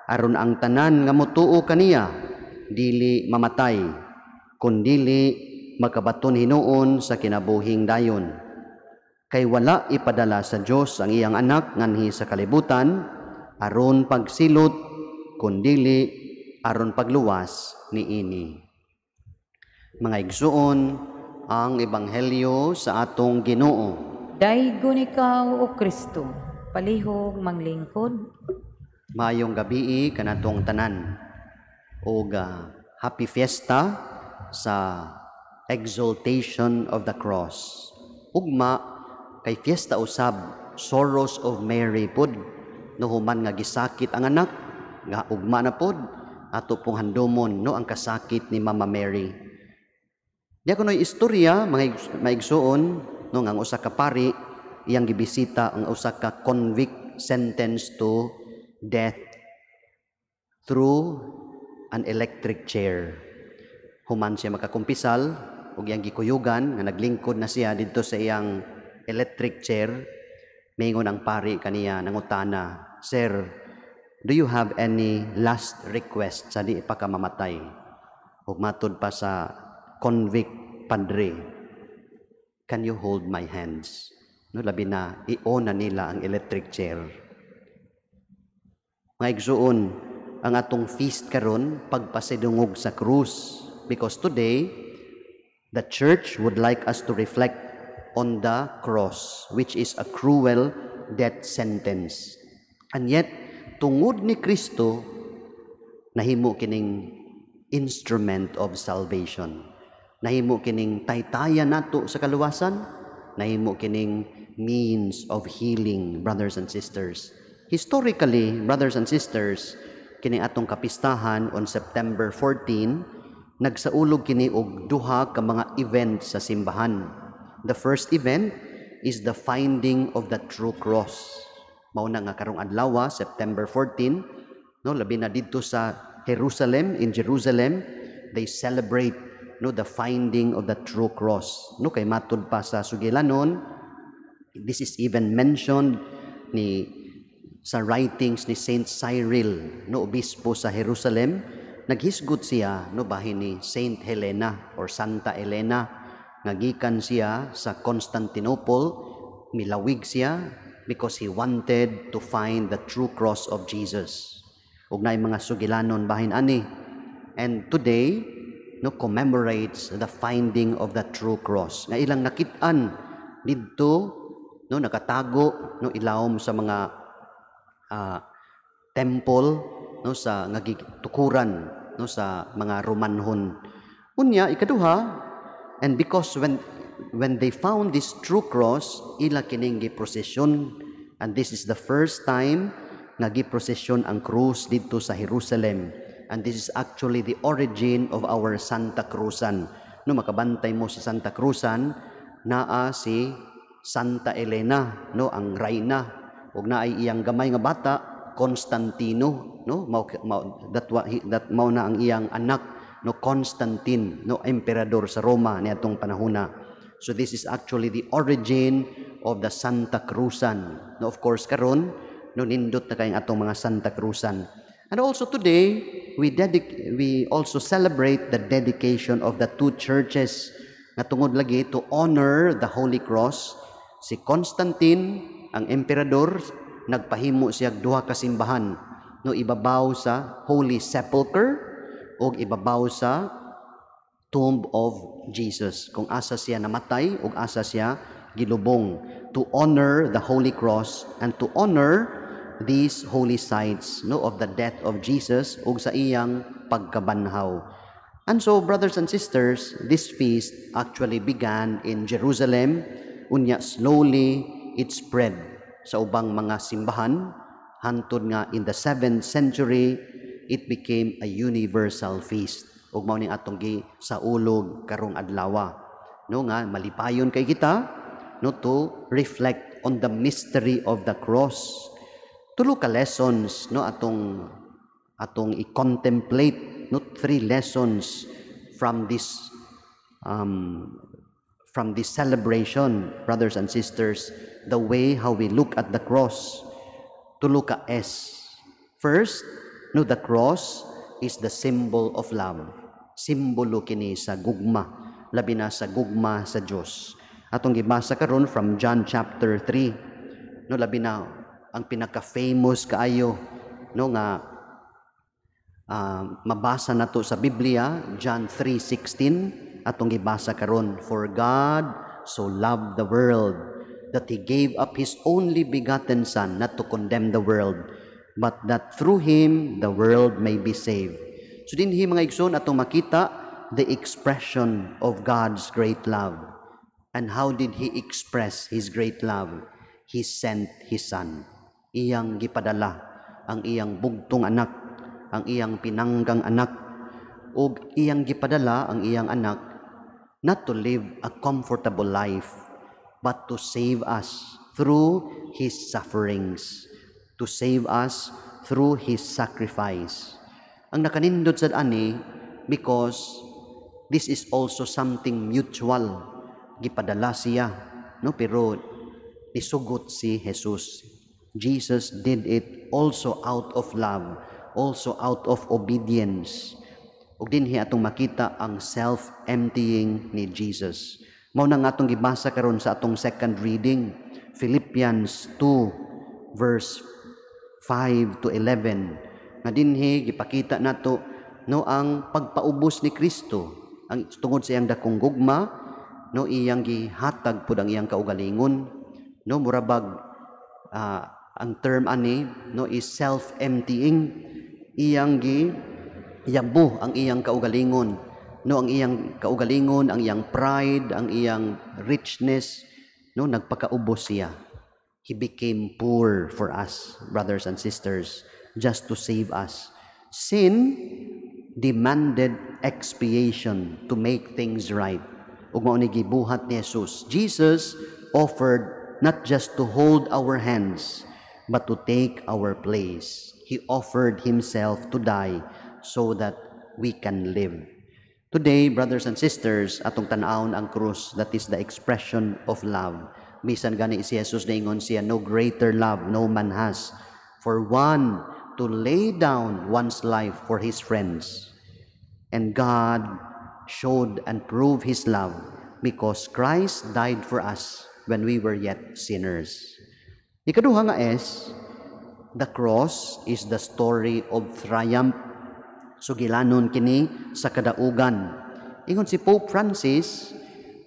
aron ang tanan nga motuo kaniya dili mamatay kundili makabaton hinuon sa kinabuhing dayon. Kay wala ipadala sa Dios ang iyang anak nganhi sa kalibutan aron pagsilot kundili aron pagluwas niini. Mga igsuon, ang ebanghelyo sa atong Ginoo. Daygon ikaw o Kristo, palihog manglingkod. Mayong gabi kanatong tanan. Og happy fiesta sa exaltation of the cross. Ugma kay fiesta usab sorrows of Mary pod no human nga gisakit ang anak nga ugma na pod ato pong handomon no ang kasakit ni Mama Mary. Diya kuno'y istorya mga maigsuon no nga ang usa ka pari iyang gibisita ang usa ka convict sentenced to death through an electric chair. Human siya makakumpisal ug iyang gikuyugan nga naglingkod na siya didto sa iyang electric chair. Mingon ang pari kaniya nangutana, "Sir, do you have any last request sa di pa ka mamatay?" Ug matud pa sa convict padre, "Can you hold my hands?" No, labi na i-on na nila ang electric chair. Mga igsuon, ang atong feast karon pagpasidungog sa krus, because today the church would like us to reflect on the cross, which is a cruel death sentence. And yet tungod ni Kristo nahimo kining instrument of salvation, nahimo kining taytayan nato sa kaluwasan, nahimo kining means of healing, brothers and sisters. Historically, brothers and sisters, kini atong kapistahan on September 14, nagsaulog kini og duha ka mga event sa simbahan. The first event is the finding of the true cross. Mao na nga karong adlaw, September 14, no, labi na didto sa Jerusalem, in Jerusalem, they celebrate no the finding of the true cross. No, kay matud pa sa sugilanon, this is even mentioned sa writings ni Saint Cyril, no, obispo sa Jerusalem. Naghisgot siya no bahin ni Saint Helena or Santa Elena, nagikan siya sa Constantinople, milawig siya because he wanted to find the true cross of Jesus. Ug naay mga sugilanon bahin ani. And today no commemorates the finding of the true cross. Nga ilang nakit-an didto no nakatago no ilawom sa mga temple no sa ngagitukuran no sa mga Romanhon. Unya ikaduha, and because when they found this true cross, ila kining giprosesyon, and this is the first time nga giprosesyon ang krus dito sa Jerusalem, and this is actually the origin of our Santa Cruzan. No makabantay mo sa Santa Cruzan, naa si Santa Elena no ang reyna, ug naay iyang gamay nga bata Constantino, no that mao na ang iyang anak no Constantine, no emperador sa Roma niadtong panahona. So this is actually the origin of the Santa Cruzan. No, of course karon no nindot na kayong atong mga Santa Cruzan. And also today we also celebrate the dedication of the two churches nga tungod lagi to honor the Holy Cross. Si Constantine ang emperador, nagpahimo siya duha ka simbahan, no ibabaw sa Holy Sepulchre o ibabaw sa Tomb of Jesus, kung asa siya namatay o asa siya gilubong, to honor the Holy Cross and to honor these holy sites no of the death of Jesus ug sa iyang pagkabanhaw. And so, brothers and sisters, this feast actually began in Jerusalem, unya slowly it spread sa ubang mga simbahan hantod nga in the 7th century, it became a universal feast. Ug mao ning atong gisaulog karong adlaw. No nga malipayon kay kita no to reflect on the mystery of the cross. Tulo ka lessons no atong i-contemplate no 3 lessons from this celebration, brothers and sisters, the way how we look at the cross. Tulo ka S. First, no, the cross is the symbol of love. Simbolo kini sa gugma, labi na sa gugma sa Dios. Atong gibasa karon from John chapter 3. No, labi na ang pinaka-famous kaayo no nga mabasa nato sa Biblia, John 3:16. Atong gibasa karon, for God so loved the world that He gave up His only begotten Son, not to condemn the world, but that through Him the world may be saved. So dinhi mga igsoon atong makita the expression of God's great love. And how did He express His great love? He sent His Son. Iyang gipadala ang iyang bugtong anak, ang iyang pinanggang anak, o iyang gipadala ang iyang anak not to live a comfortable life, but to save us through His sufferings, to save us through His sacrifice. Ang nakanindot sad ani, because this is also something mutual. Gipadala siya, no? Pero nisugot si Jesus. Jesus did it also out of love, also out of obedience. Ug dinhi atong makita ang self-emptying ni Jesus. Mao na nga atong gibasa karon sa atong second reading, Philippians 2 verse 5 to 11. Nga dinhi gipakita nato no ang pagpaubos ni Kristo, ang tungod sa iyang dakong gugma, no iyang gihatag pud ang iyang kaugalingon, no murabag ang term ani no is self-emptying. Iyang yabo ang iyang kaugalingon, no ang iyang kaugalingon, ang iyang pride, ang iyang richness, no nagpakaubos siya. He became poor for us, brothers and sisters, just to save us. Sin demanded expiation to make things right. Ug mao ni gibuhat ni Jesus. Jesus offered not just to hold our hands, but to take our place. He offered Himself to die so that we can live. Today, brothers and sisters, atong tan-awon ang krus, that is the expression of love. Bisan gani si Jesus naingon siya, no greater love no man has, for one to lay down one's life for his friends. And God showed and proved His love because Christ died for us when we were yet sinners. Ikaduha nga S, the cross is the story of triumph. Sugilanon kini sa kadaugan. Ingon si Pope Francis,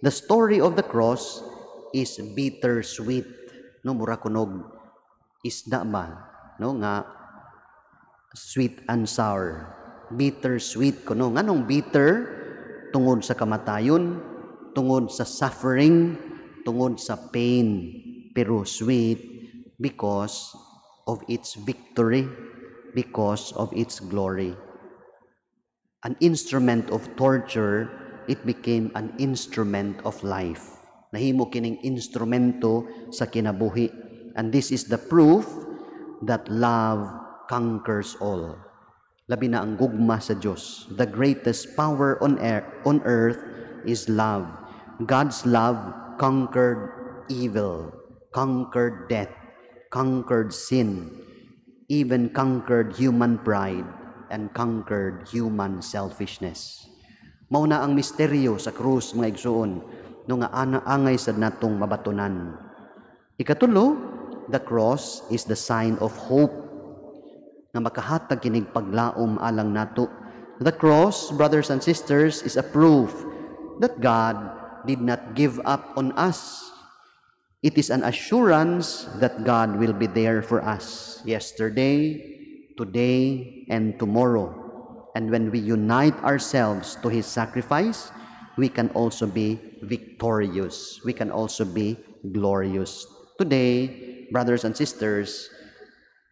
the story of the cross is bittersweet. No, mura kunog isda ba? No, nga sweet and sour. Bittersweet kuno. Nganong bitter? Tungod sa kamatayon, tungod sa suffering, tungod sa pain. Pero sweet because of its victory, because of its glory. An instrument of torture, it became an instrument of life. Nahimo kining instrumento sa kinabuhi. And this is the proof that love conquers all. Labi na ang gugma sa Diyos. The greatest power on earth is love. God's love conquered evil, conquered death, conquered sin, even conquered human pride, and conquered human selfishness. Mao na ang misteryo sa krus, mga igsoon, no nga angay sad natong mabatunan. Ikatulo, the cross is the sign of hope nga makahatag kinig paglaom alang nato. The cross, brothers and sisters, is a proof that God did not give up on us. It is an assurance that God will be there for us yesterday, today, and tomorrow. And when we unite ourselves to His sacrifice, we can also be victorious. We can also be glorious. Today, brothers and sisters,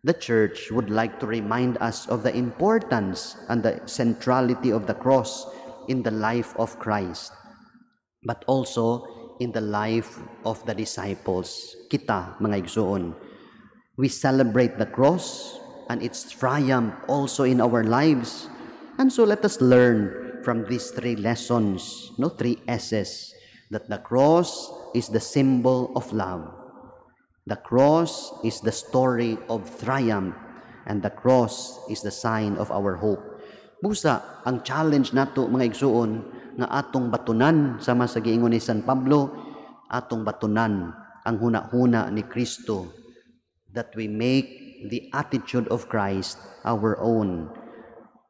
The Church would like to remind us of the importance and the centrality of the cross in the life of Christ, but also in the life of the disciples. Kita, mga igsoon, we celebrate the cross and its triumph also in our lives. And so let us learn from these three lessons, three S's, that the cross is the symbol of love. The cross is the story of triumph, and the cross is the sign of our hope. Busa, ang challenge nato mga igsuon, nga atong batunan, sama sa giingon ni San Pablo, atong batunan ang huna-huna ni Kristo, that we make the attitude of Christ our own.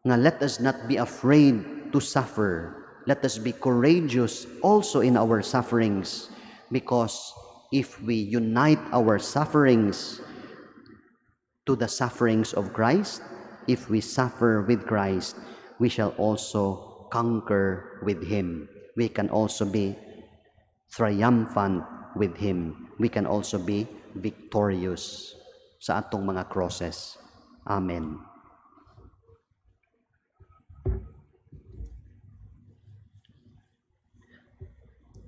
Nga let us not be afraid to suffer. Let us be courageous also in our sufferings, because if we unite our sufferings to the sufferings of Christ, if we suffer with Christ, we shall also conquer with Him. We can also be triumphant with Him. We can also be victorious sa atong mga crosses. Amen.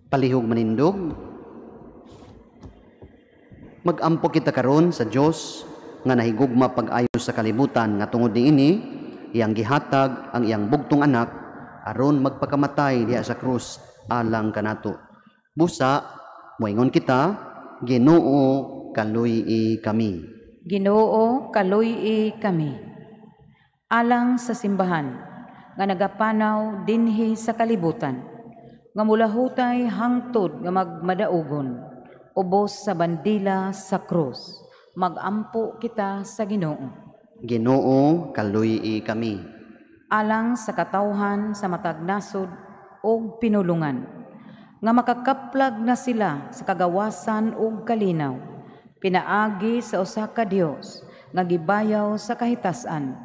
Palihog manindog, mag-ampo kita karon sa Dios nga nahigugma pag-ayo sa kalibutan nga tungod niini iyang gihatag ang iyang bugtong anak aron magpakamatay diha sa krus alang kanato. Busa moingon kita, Ginoo kaluy-i kami. Ginoo kaluy-i kami. Alang sa simbahan nga nagapanaw dinhi sa kalibutan nga mulahutay hangtod nga magmadaugon ubos sa bandila sa krus, mag-ampo kita sa Ginoo. Ginoo kaluy-i kami. Alang sa katawhan sa matag nasod o pinulungan, nga makakaplag na sila sa kagawasan o kalinaw, pinaagi sa usa ka Dios nga gibayaw sa kahitasan,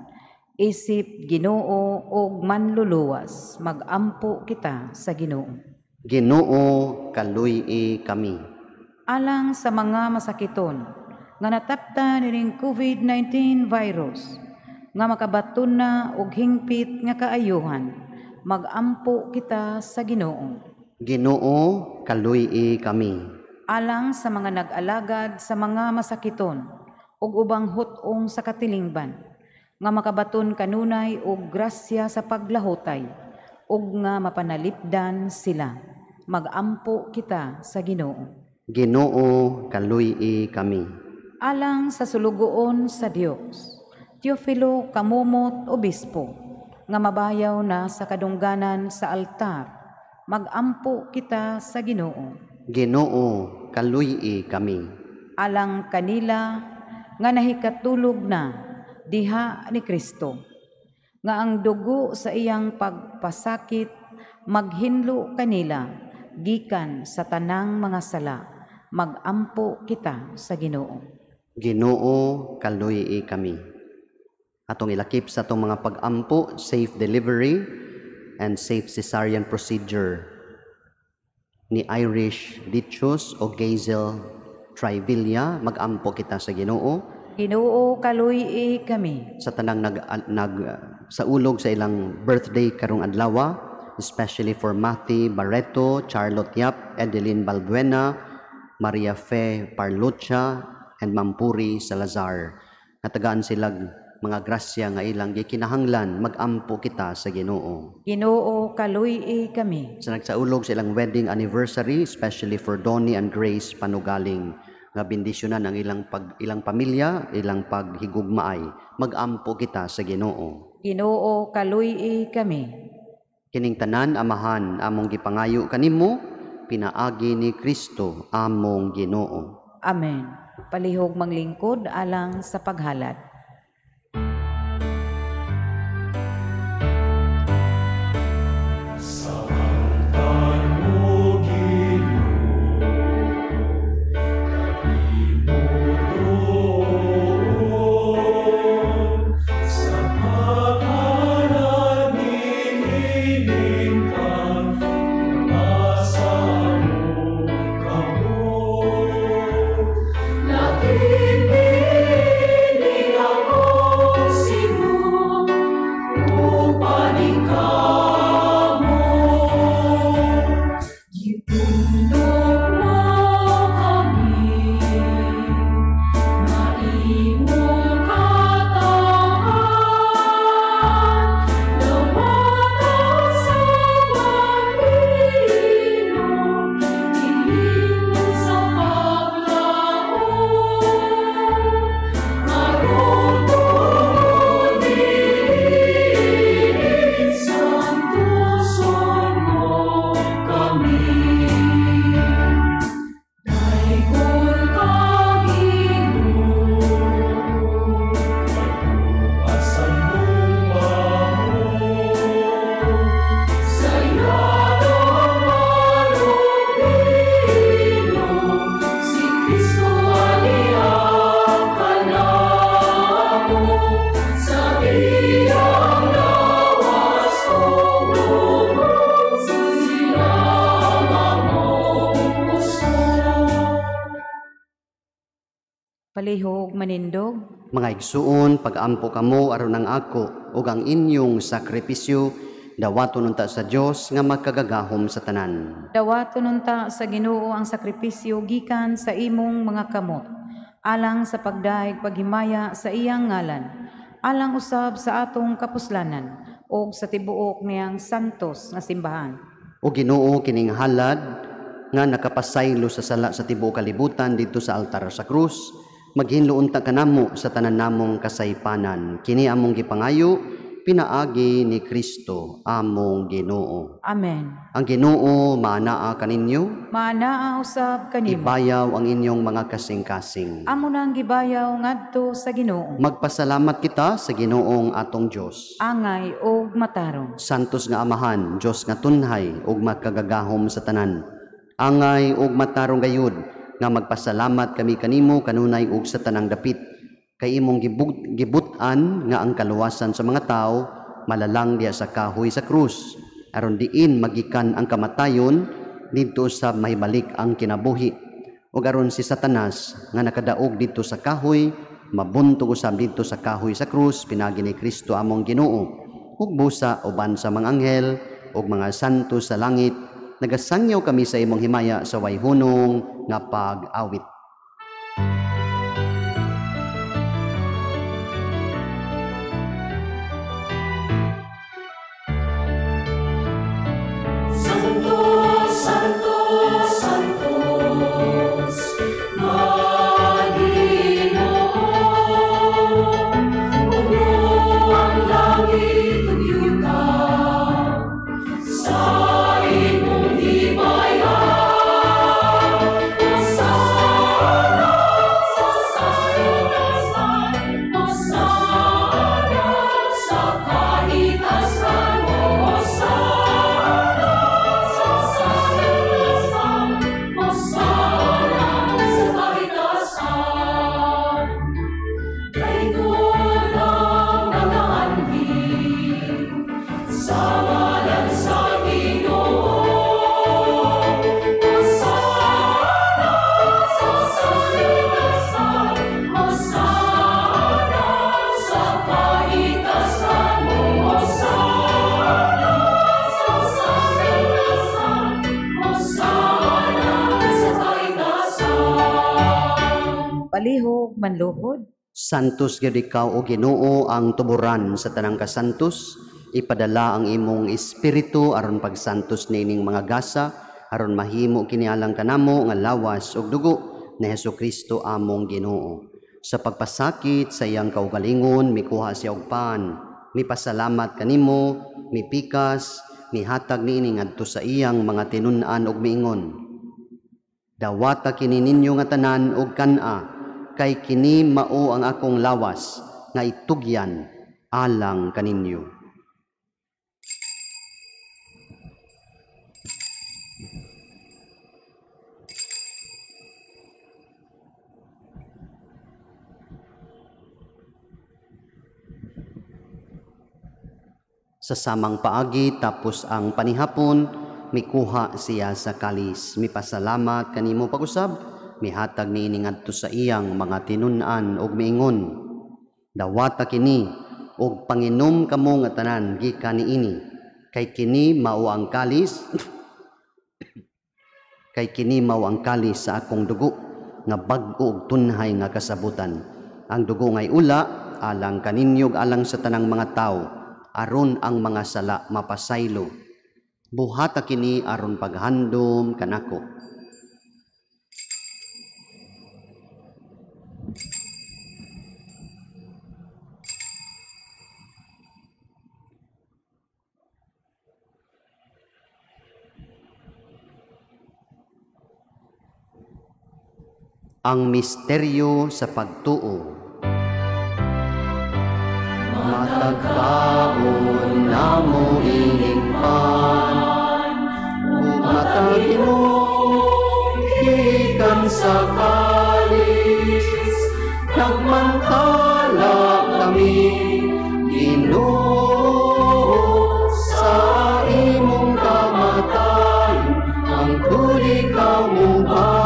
isip Ginoo o manluluwas, mag-ampo kita sa Ginoo. Ginoo kaluy-i kami. Alang sa mga masakiton nga natapta nining COVID-19 virus nga makabaton na og hingpit nga kaayuhan, mag-ampo kita sa Ginoo. Ginoo kaluy-i kami. Alang sa mga nag-alagad sa mga masakiton ug ubang hutong sa katilingban nga makabaton kanunay og grasya sa paglahutay ug nga mapanalipdan sila, mag-ampo kita sa Ginoo. Ginoo kaluy-i kami. Alang sa sulugoon sa Dios, Teofilo Kamumot Obispo, nga mabayaw na sa kadungganan sa altar, mag-ampo kita sa Ginoo. Ginoo kaluy-i kami. Alang kanila nga nahikatulog na diha ni Kristo, nga ang dugo sa iyang pagpasakit maghinlo kanila gikan sa tanang mga sala, mag-ampo kita sa Ginoo. Ginoo kaluy-i kami. Atong ilakip sa atong mga pag-ampo, safe delivery and safe cesarean procedure ni Irish Ditchos o Gazel Trivilla, mag-ampo kita sa Ginoo. Ginoo kaluy-i kami. Sa tanang sa ulog sa ilang birthday karong adlaw, especially for Matty Barreto, Charlotte Yap, Edeline Balbuena, Maria Fe Parlucha, and Mampuri Salazar. Natagaan silag mga grasya nga ilang gikinahanglan, mag-ampo kita sa Ginoo. Ginoo kaluy-i kami. Sa nagsaulog sa ilang wedding anniversary, especially for Donnie and Grace Panugaling, nga bendisyonan ang ilang pamilya, ilang paghigugmaay, mag-ampo kita sa Ginoo. Ginoo kaluy-i kami. Kining tanan amahan among gipangayo kanimo, pinaagi ni Kristo among Ginoo. Amen. Palihog manglingkod alang sa paghalad. Nakikinig Palihog manindog, Mga igsuon, pag-ampo kamo aron ang ako ug ang inyong sakripisyo dawaton unta sa Dios nga magkagagahom sa tanan. dawaton unta sa Ginoo ang sakripisyo gikan sa imong mga kamot, alang sa pagdaig paghimaya sa iyang ngalan, alang usab sa atong kapuslanan, o sa tibuok niyang santos nga simbahan. O Ginoo kining halad nga nakapasaylo sa sala sa tibuok kalibutan dito sa altar sa krus, maghinlo unta kanamo sa tanan namong kasaypanan. Kini among gipangayo pinaagi ni Kristo among Ginoo. Amen. Ang Ginoo maanaa kaninyo, Maanaa usab kanimo. ibayaw ang inyong mga kasing-kasing. Amo nang gibayaw ngadto sa Ginoo. Magpasalamat kita sa Ginoong atong Dios. Angay og matarong. Santos nga Amahan, Dios nga tunhay ug magkagagahom sa tanan. Angay ug matarong gayud nga magpasalamat kami kanimo kanunay ug sa tanang dapit. Kay imong gibutan nga ang kaluwasan sa mga tao malalang diya sa kahoy sa krus. Aron diin magikan ang kamatayon didto sa mahibalik ang kinabuhi. Ug aron si Satanas nga nakadaog dito sa kahoy mabuntog usab dito sa kahoy sa krus pinagi ni Kristo among Ginoo. Ug busa uban sa mga anghel ug mga santo sa langit nagasangyaw kami sa imong himaya sa wayhunong nga pag-awit. Palihog manluhod. Santos gyud ikaw o Ginoo ang tuburan sa tanang kasantos. Ipadala ang imong espiritu aron pagsantos nining mga gasa aron mahimo kini alang kanamo nga lawas ug dugo ni Hesukristo among Ginoo. Sa pagpasakit sa iyang kaugalingon mikuha siya og pan, mipasalamat kanimo, mipikas, mihatag niini ngadto sa iyang mga tinun-an ug miingon. Dawata kini ninyo nga tanan og kan-a, kay kini mao ang akong lawas nga itugyan alang kaninyo. Sa samang paagi tapos ang panihapon, mikuha siya sa kalis. Mipasalamat kanimo pag-usab, mihatag niini ngadto sa iyang mga tinun-an ug miingon. Dawata kini ug panginom kamo nga tanan gikan niini, kay kini mao ang kalis kay kini mao ang kalis sa akong dugo nga bag-o ug tunhay nga kasabutan. Ang dugo ngay ula alang kaninyo ug alang sa tanang mga tawo aron ang mga sala mapasaylo. Buhata kini aron paghandom kanako. Ang misteryo sa pagtuo. Matagkaon namo ining pan, mataginoon gikan sa kalis, nagmantala kami, Ginoo, sa imong kamatay, ang tuli ka mo balik.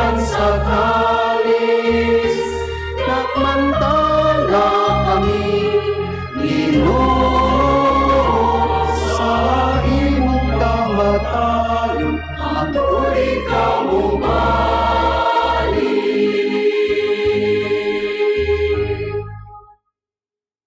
kan sa kalis, nagmantala kami, Ginoo, sa imong kamatayon, hangtod ikaw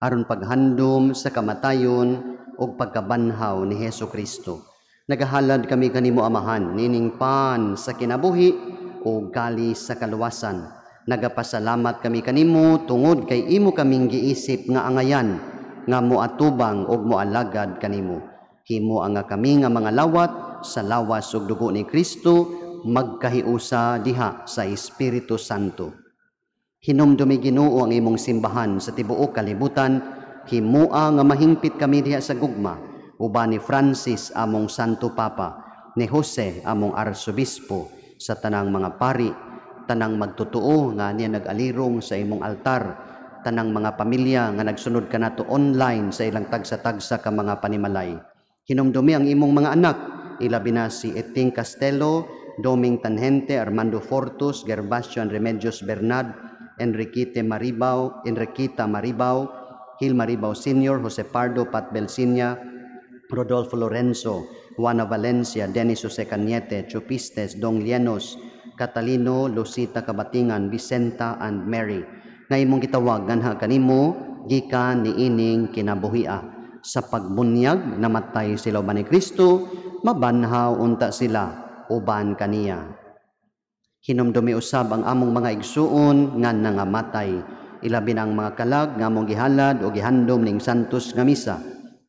aron paghandom sa kamatayon o pagkabanhaw ni Hesu Kristo. Nagahalad kami kanimo Amahan, nining pan sa kinabuhi o gali sa kaluwasan. Nagapasalamat kami kanimo tungod kay imo kaming giisip nga angayan, nga moatubang og moalagad kanimo. Himo ang kami nga mga lawat sa lawas ug dugo ni Kristo, magkahiusa diha sa Espiritu Santo. Hinumdumi Ginoo ang imong simbahan sa tibuok kalibutan, himua nga mahingpit kami diha sa gugma, uban ni Francis among Santo Papa, ni Jose among Arsobispo, sa tanang mga pari, tanang magtotoo nga niya nag-alirong sa imong altar, tanang mga pamilya nga nagsunod kanato online sa ilang tagsa-tagsa ka mga panimalay. Hinumdumi ang imong mga anak, ilabi na si Eting Castelo, Doming Tanhente, Armando Fortus, Gervasio Remedios Bernad, Enriquita Maribao, Gil Maribao Sr., Jose Pardo, Pat Belsinia, Rodolfo Lorenzo, Juana Valencia, Dennis Jose Cañete, Chupistes, Dong Lienos, Catalino, Lucita Kabatingan, Vicenta, and Mary. Nga imong gitawag ganha kanimo, gikan ni ining kinabuhia. Sa pagbunyag, namatay sila uban ni Kristo, mabanhaw unta sila uban kaniya. Hinumdumi usab ang among mga igsuon nga nangamatay, ilabi na ang mga kalag nga among gihalad o gihandom ning santos nga misa.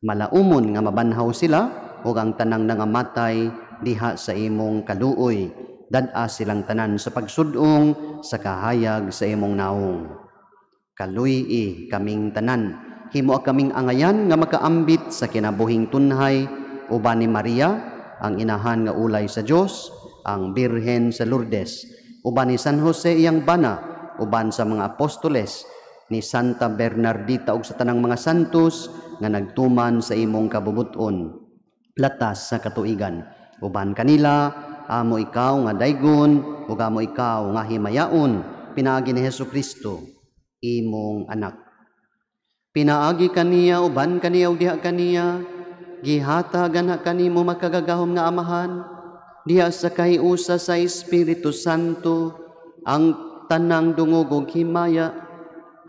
Malaumon nga mabanhaw sila o ang tanang nangamatay diha sa imong kaluoy. Dad-a silang tanan sa pagsudong sa kahayag sa imong naong. Kaluy kaming tanan, himo kaming angayan nga makaambit sa kinabuhing tunhay uban ni Maria, ang inahan nga ulay sa Dios, ang Birhen sa Lourdes, uban ni San Jose iyang bana, uban sa mga apostoles, ni Santa Bernardita ug sa tanang mga santos nga nagtuman sa imong kabubuton, latas sa katuigan. Uban kanila, amo ikaw nga daygon, ug amo ikaw nga himayaon, pinaagi ni Hesu Kristo, imong anak. Pinaagi kaniya, uban kaniya ug diha kaniya, gihatagan na kanimo makagagahom nga Amahan, diha sa kahiusa sa Espiritu Santo, ang tanang dungog ug himaya,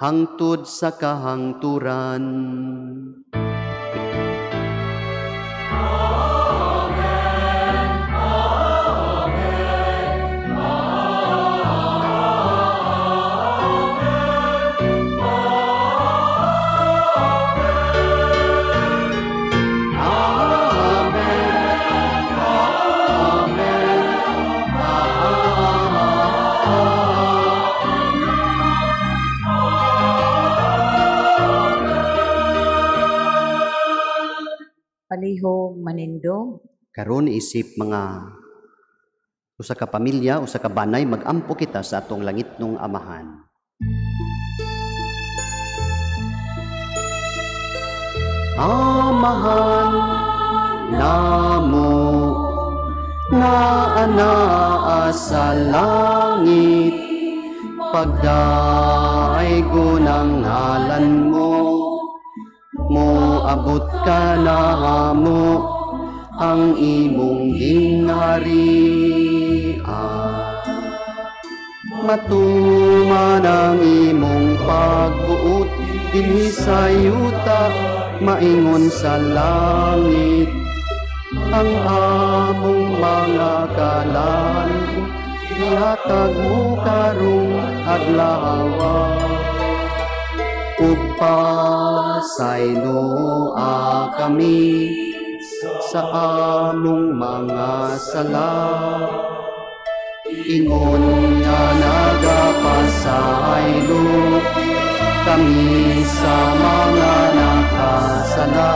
hangtod sa kahangturan. Palihog manindog, Karon isip mga usa ka pamilya, usa ka banay, magampo kita sa atong langitnong Amahan. Amahan namo nga anaa sa langit, pagdaaygo ng ngalan mo, moabot ka na hamo ang imong gingharian. Matuman ang imong pagbuot dinhi sa yuta, maingon sa langit ang among mga kalan, ihatag mo karong adlaw. Ug pasayloa kami sa among mga sala, ingon nga nagapasaylo kami sa mga nakasala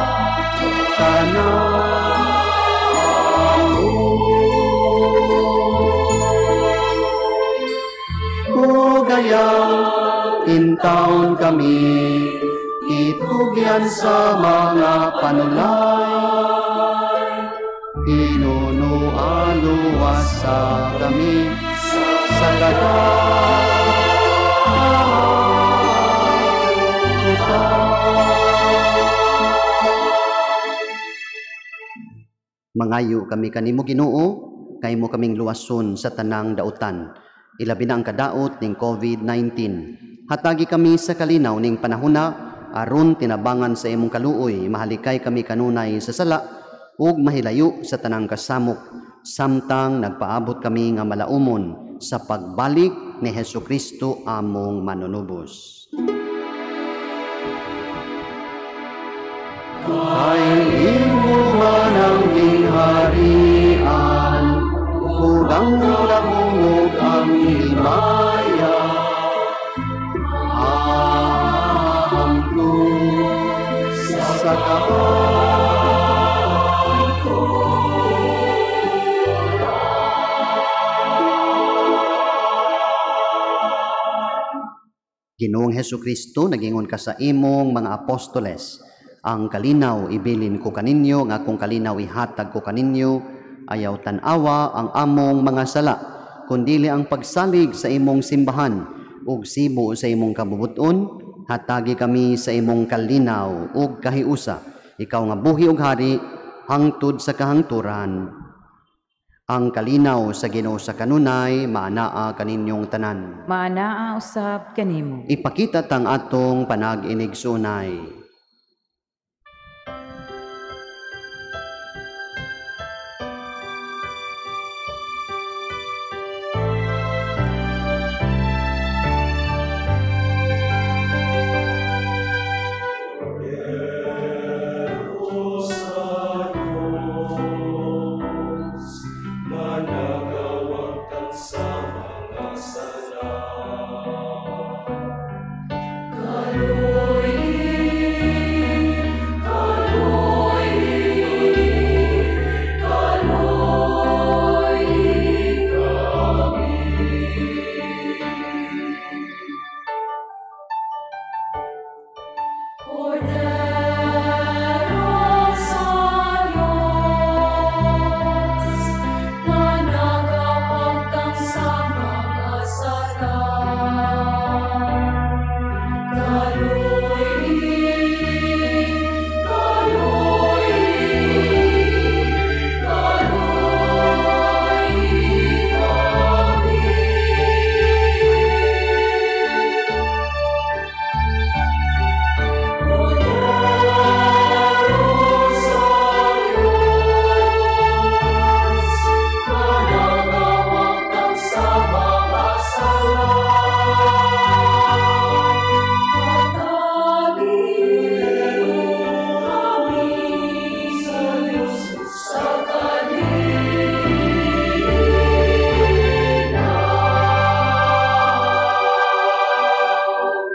kanaon. O gayang intaon kami, itugyan sa mga panulay, inunualuwasa kami sa Mangayo kami kanimo Ginoo, kay mo kaming luwason sa tanang dautan. Ilabi na ang kadaot ning COVID-19. Hatagi kami sa kalinaw ning panahuna, aron tinabangan sa imong kaluoy, mahalikay kami kanunay sa sala, ug mahilayo sa tanang kasamok, samtang nagpaabot kami nga malaumon sa pagbalik ni Hesukristo among manunubos. Kay imo man ang gingharian, ug ang lamungog ang himaya. Sa kahay ko. Ginoong Hesukristo, nagingon ka sa imong mga apostoles, ang kalinaw ibilin ko kaninyo, nga kung kalinaw ihatag ko kaninyo, ayaw tanawa ang among mga sala, kundili ang pagsalig sa imong simbahan, ug sibo sa imong kabubuton. Hatagi kami sa imong kalinaw ug kahiusa, ikaw nga buhi ug hari hangtod sa kahangturan. Ang kalinaw sa Ginoo sa kanunay maanaa kaninyong tanan. Maanaa usab kanimo. Ipakita tang atong panag-inigsunay.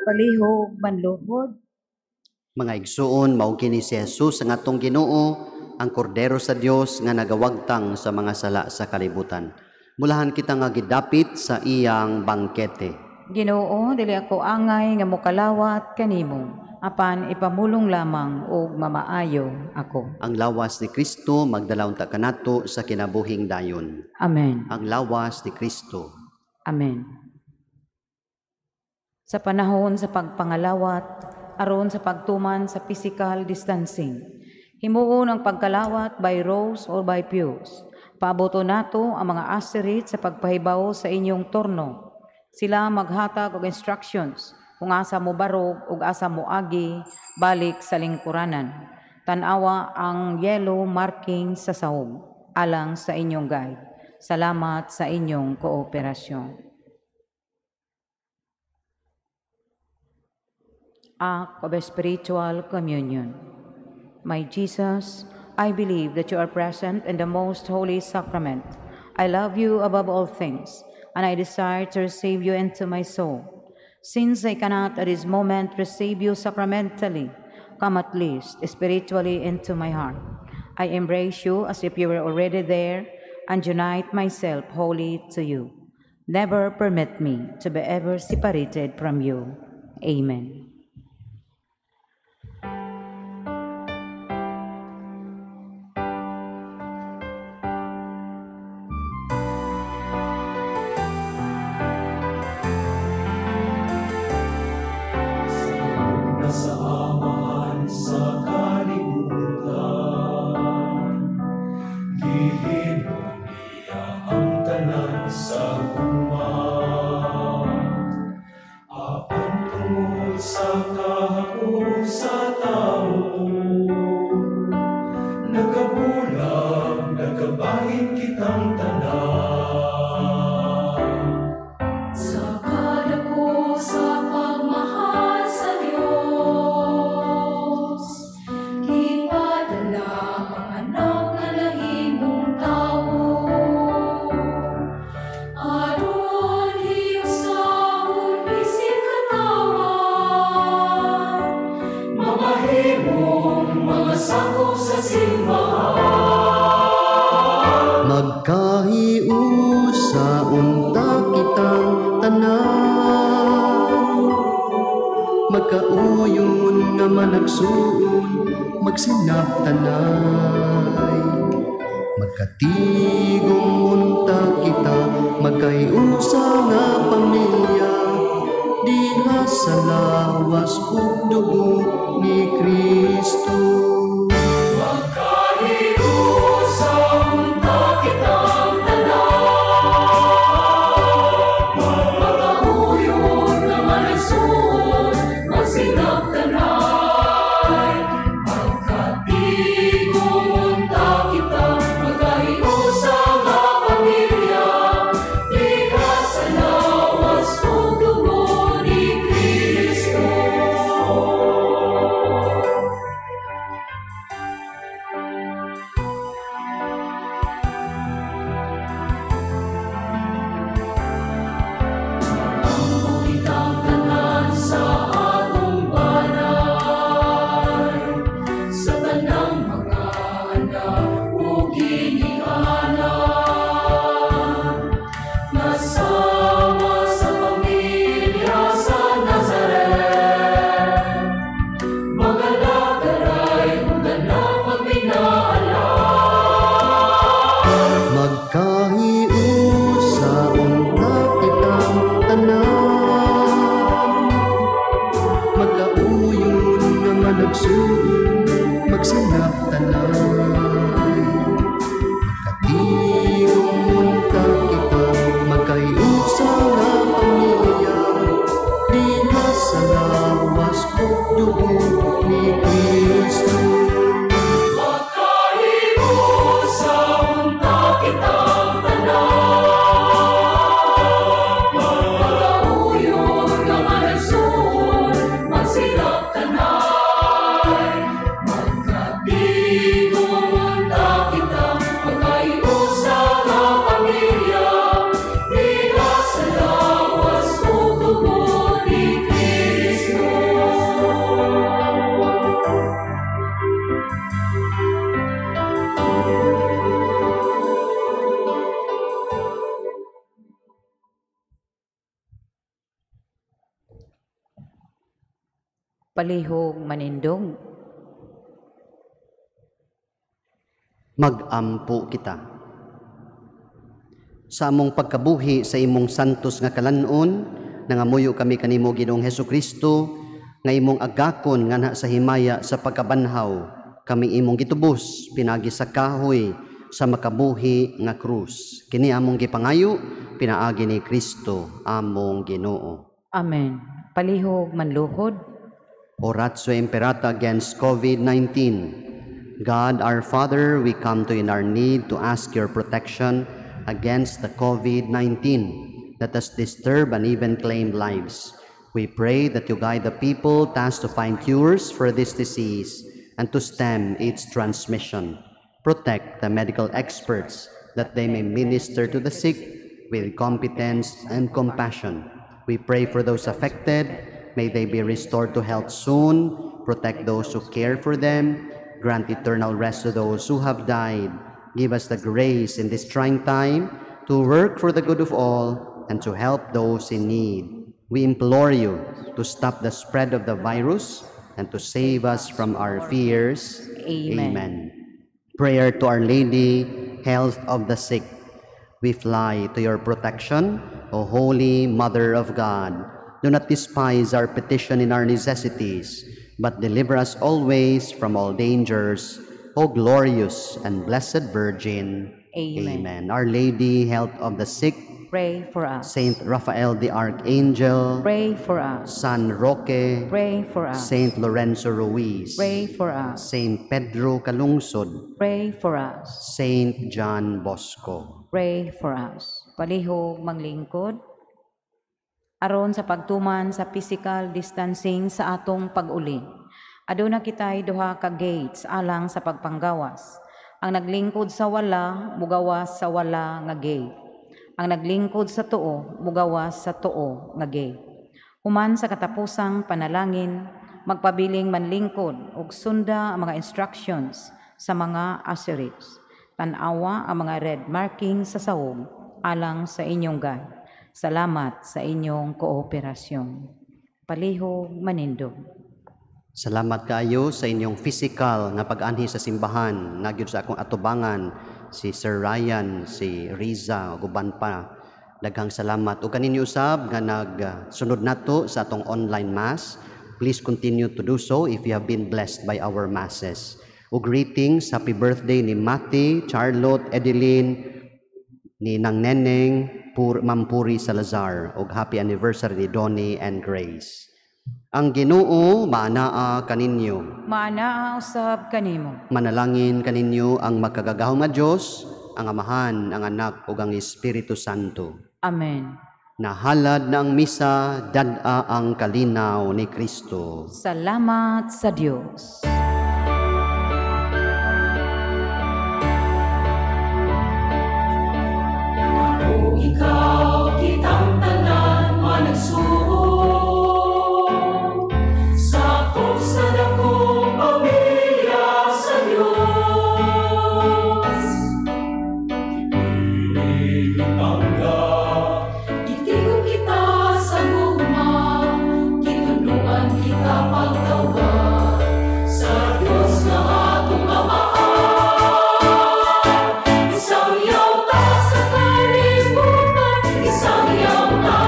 Palihog manluhod. Mga igsuon, mao kini si Jesus ang atong Ginoo, ang kordero sa Dios nga nagawagtang sa mga sala sa kalibutan. Mulahan kita nga gidapit sa iyang bangkete. Ginoo, dili ako angay nga mokalawat kanimo, apan ipamulong lamang og mamaayo ako. Ang lawas ni Kristo magdalaw ta kanato sa kinabuhing dayon. Amen. Ang lawas ni Kristo. Amen. Sa panahon sa pagpangalawat, aron sa pagtuman sa physical distancing, himuon ang pagkalawat by rows or by pews. Paaboto nato ang mga aserit sa pagpahibaw sa inyong turno. Sila maghatag og instructions kung asa mo barog ug asa mo agi balik sa lingkuranan. Tan-awa ang yellow marking sa sahog alang sa inyong guide. Salamat sa inyong kooperasyon. Act of Spiritual Communion. My Jesus, I believe that you are present in the most holy sacrament. I love you above all things, and I desire to receive you into my soul. Since I cannot at this moment receive you sacramentally, come at least spiritually into my heart. I embrace you as if you were already there, and unite myself wholly to you. Never permit me to be ever separated from you. Amen. Kasamahan sa kalibutan, Magkahiusa unta kitang tanan, magkauyon nga managsuon, magsinaptanay. Magkatigong unta kita, magkahiusa nga pamilya, diha sa lawas ug dugo ni Kristo. Palihog manindog. Magampo kita. Sa among pagkabuhi sa imong santos nga kalanon, nangamuyo kami kanimo Ginoong Hesukristo, nga imong agakon nga sa himaya sa pagkabanhaw, kami imong gitubos pinagi sa kahoy sa makabuhi nga krus. Kini among gipangayo, pinaagi ni Kristo among Ginoo. Amen. Palihog manluhod. Oratio Imperata against COVID-19. God, our Father, we come to you in our need to ask your protection against the COVID-19 that has disturbed and even claimed lives. We pray that you guide the people tasked to find cures for this disease and to stem its transmission. Protect the medical experts that they may minister to the sick with competence and compassion. We pray for those affected. May they be restored to health soon. Protect those who care for them. Grant eternal rest to those who have died. Give us the grace in this trying time to work for the good of all and to help those in need. We implore you to stop the spread of the virus and to save us from our fears. Amen. Prayer to Our Lady, health of the sick. We fly to your protection, O Holy Mother of God. Do not despise our petition in our necessities, but deliver us always from all dangers, O glorious and blessed Virgin. Amen. Our Lady, health of the sick. Pray for us. Saint Raphael the Archangel. Pray for us. San Roque. Pray for us. Saint Lorenzo Ruiz. Pray for us. Saint Pedro Calungsod. Pray for us. Saint John Bosco. Pray for us. Palihog manglingkod. Aron sa pagtuman sa physical distancing sa atong pag-uli. Aduna kitay duha ka gates alang sa pagpanggawas. Ang naglingkod sa wala, mugawas sa wala nga gate. Ang naglingkod sa tuo, mugawas sa tuo nga gate. Human sa katapusang panalangin, magpabiling manlingkod ug sunda ang mga instructions sa mga asterisk. Tanawa ang mga red marking sa sahog alang sa inyong guide. Salamat sa inyong kooperasyon. Palihog manindog. Salamat kaayo sa inyong physical na pag-anhi sa simbahan. Nagyud sa akong atubangan si Sir Ryan, si Riza, guban pa. Daghang salamat. O kaninyo usab nga nagsunod nato sa atong online mass. Please continue to do so if you have been blessed by our masses. O greetings, happy birthday ni Mati, Charlotte, Edeline, ni Nang Neneng, Ma'am Puri Salazar. O happy anniversary ni Donnie and Grace. Ang Ginoo maanaa kaninyo. Maanaa usab kanimo. Manalangin kaninyo ang makagagahong nga Dios, ang Amahan, ang Anak ug ang Espiritu Santo. Amen. Nahalad na ang misa, dad-a ang kalinaw ni Kristo. Salamat sa Dios. Ikaw kitang tanan managsuon sa kusa dakong pamilya sa Dios. Ipangga, itigong kita sa gugma, kituluan kita pagtawag sa Dios na atong Amahan. Isang yaw ta sa kalibutan, isang yaw ta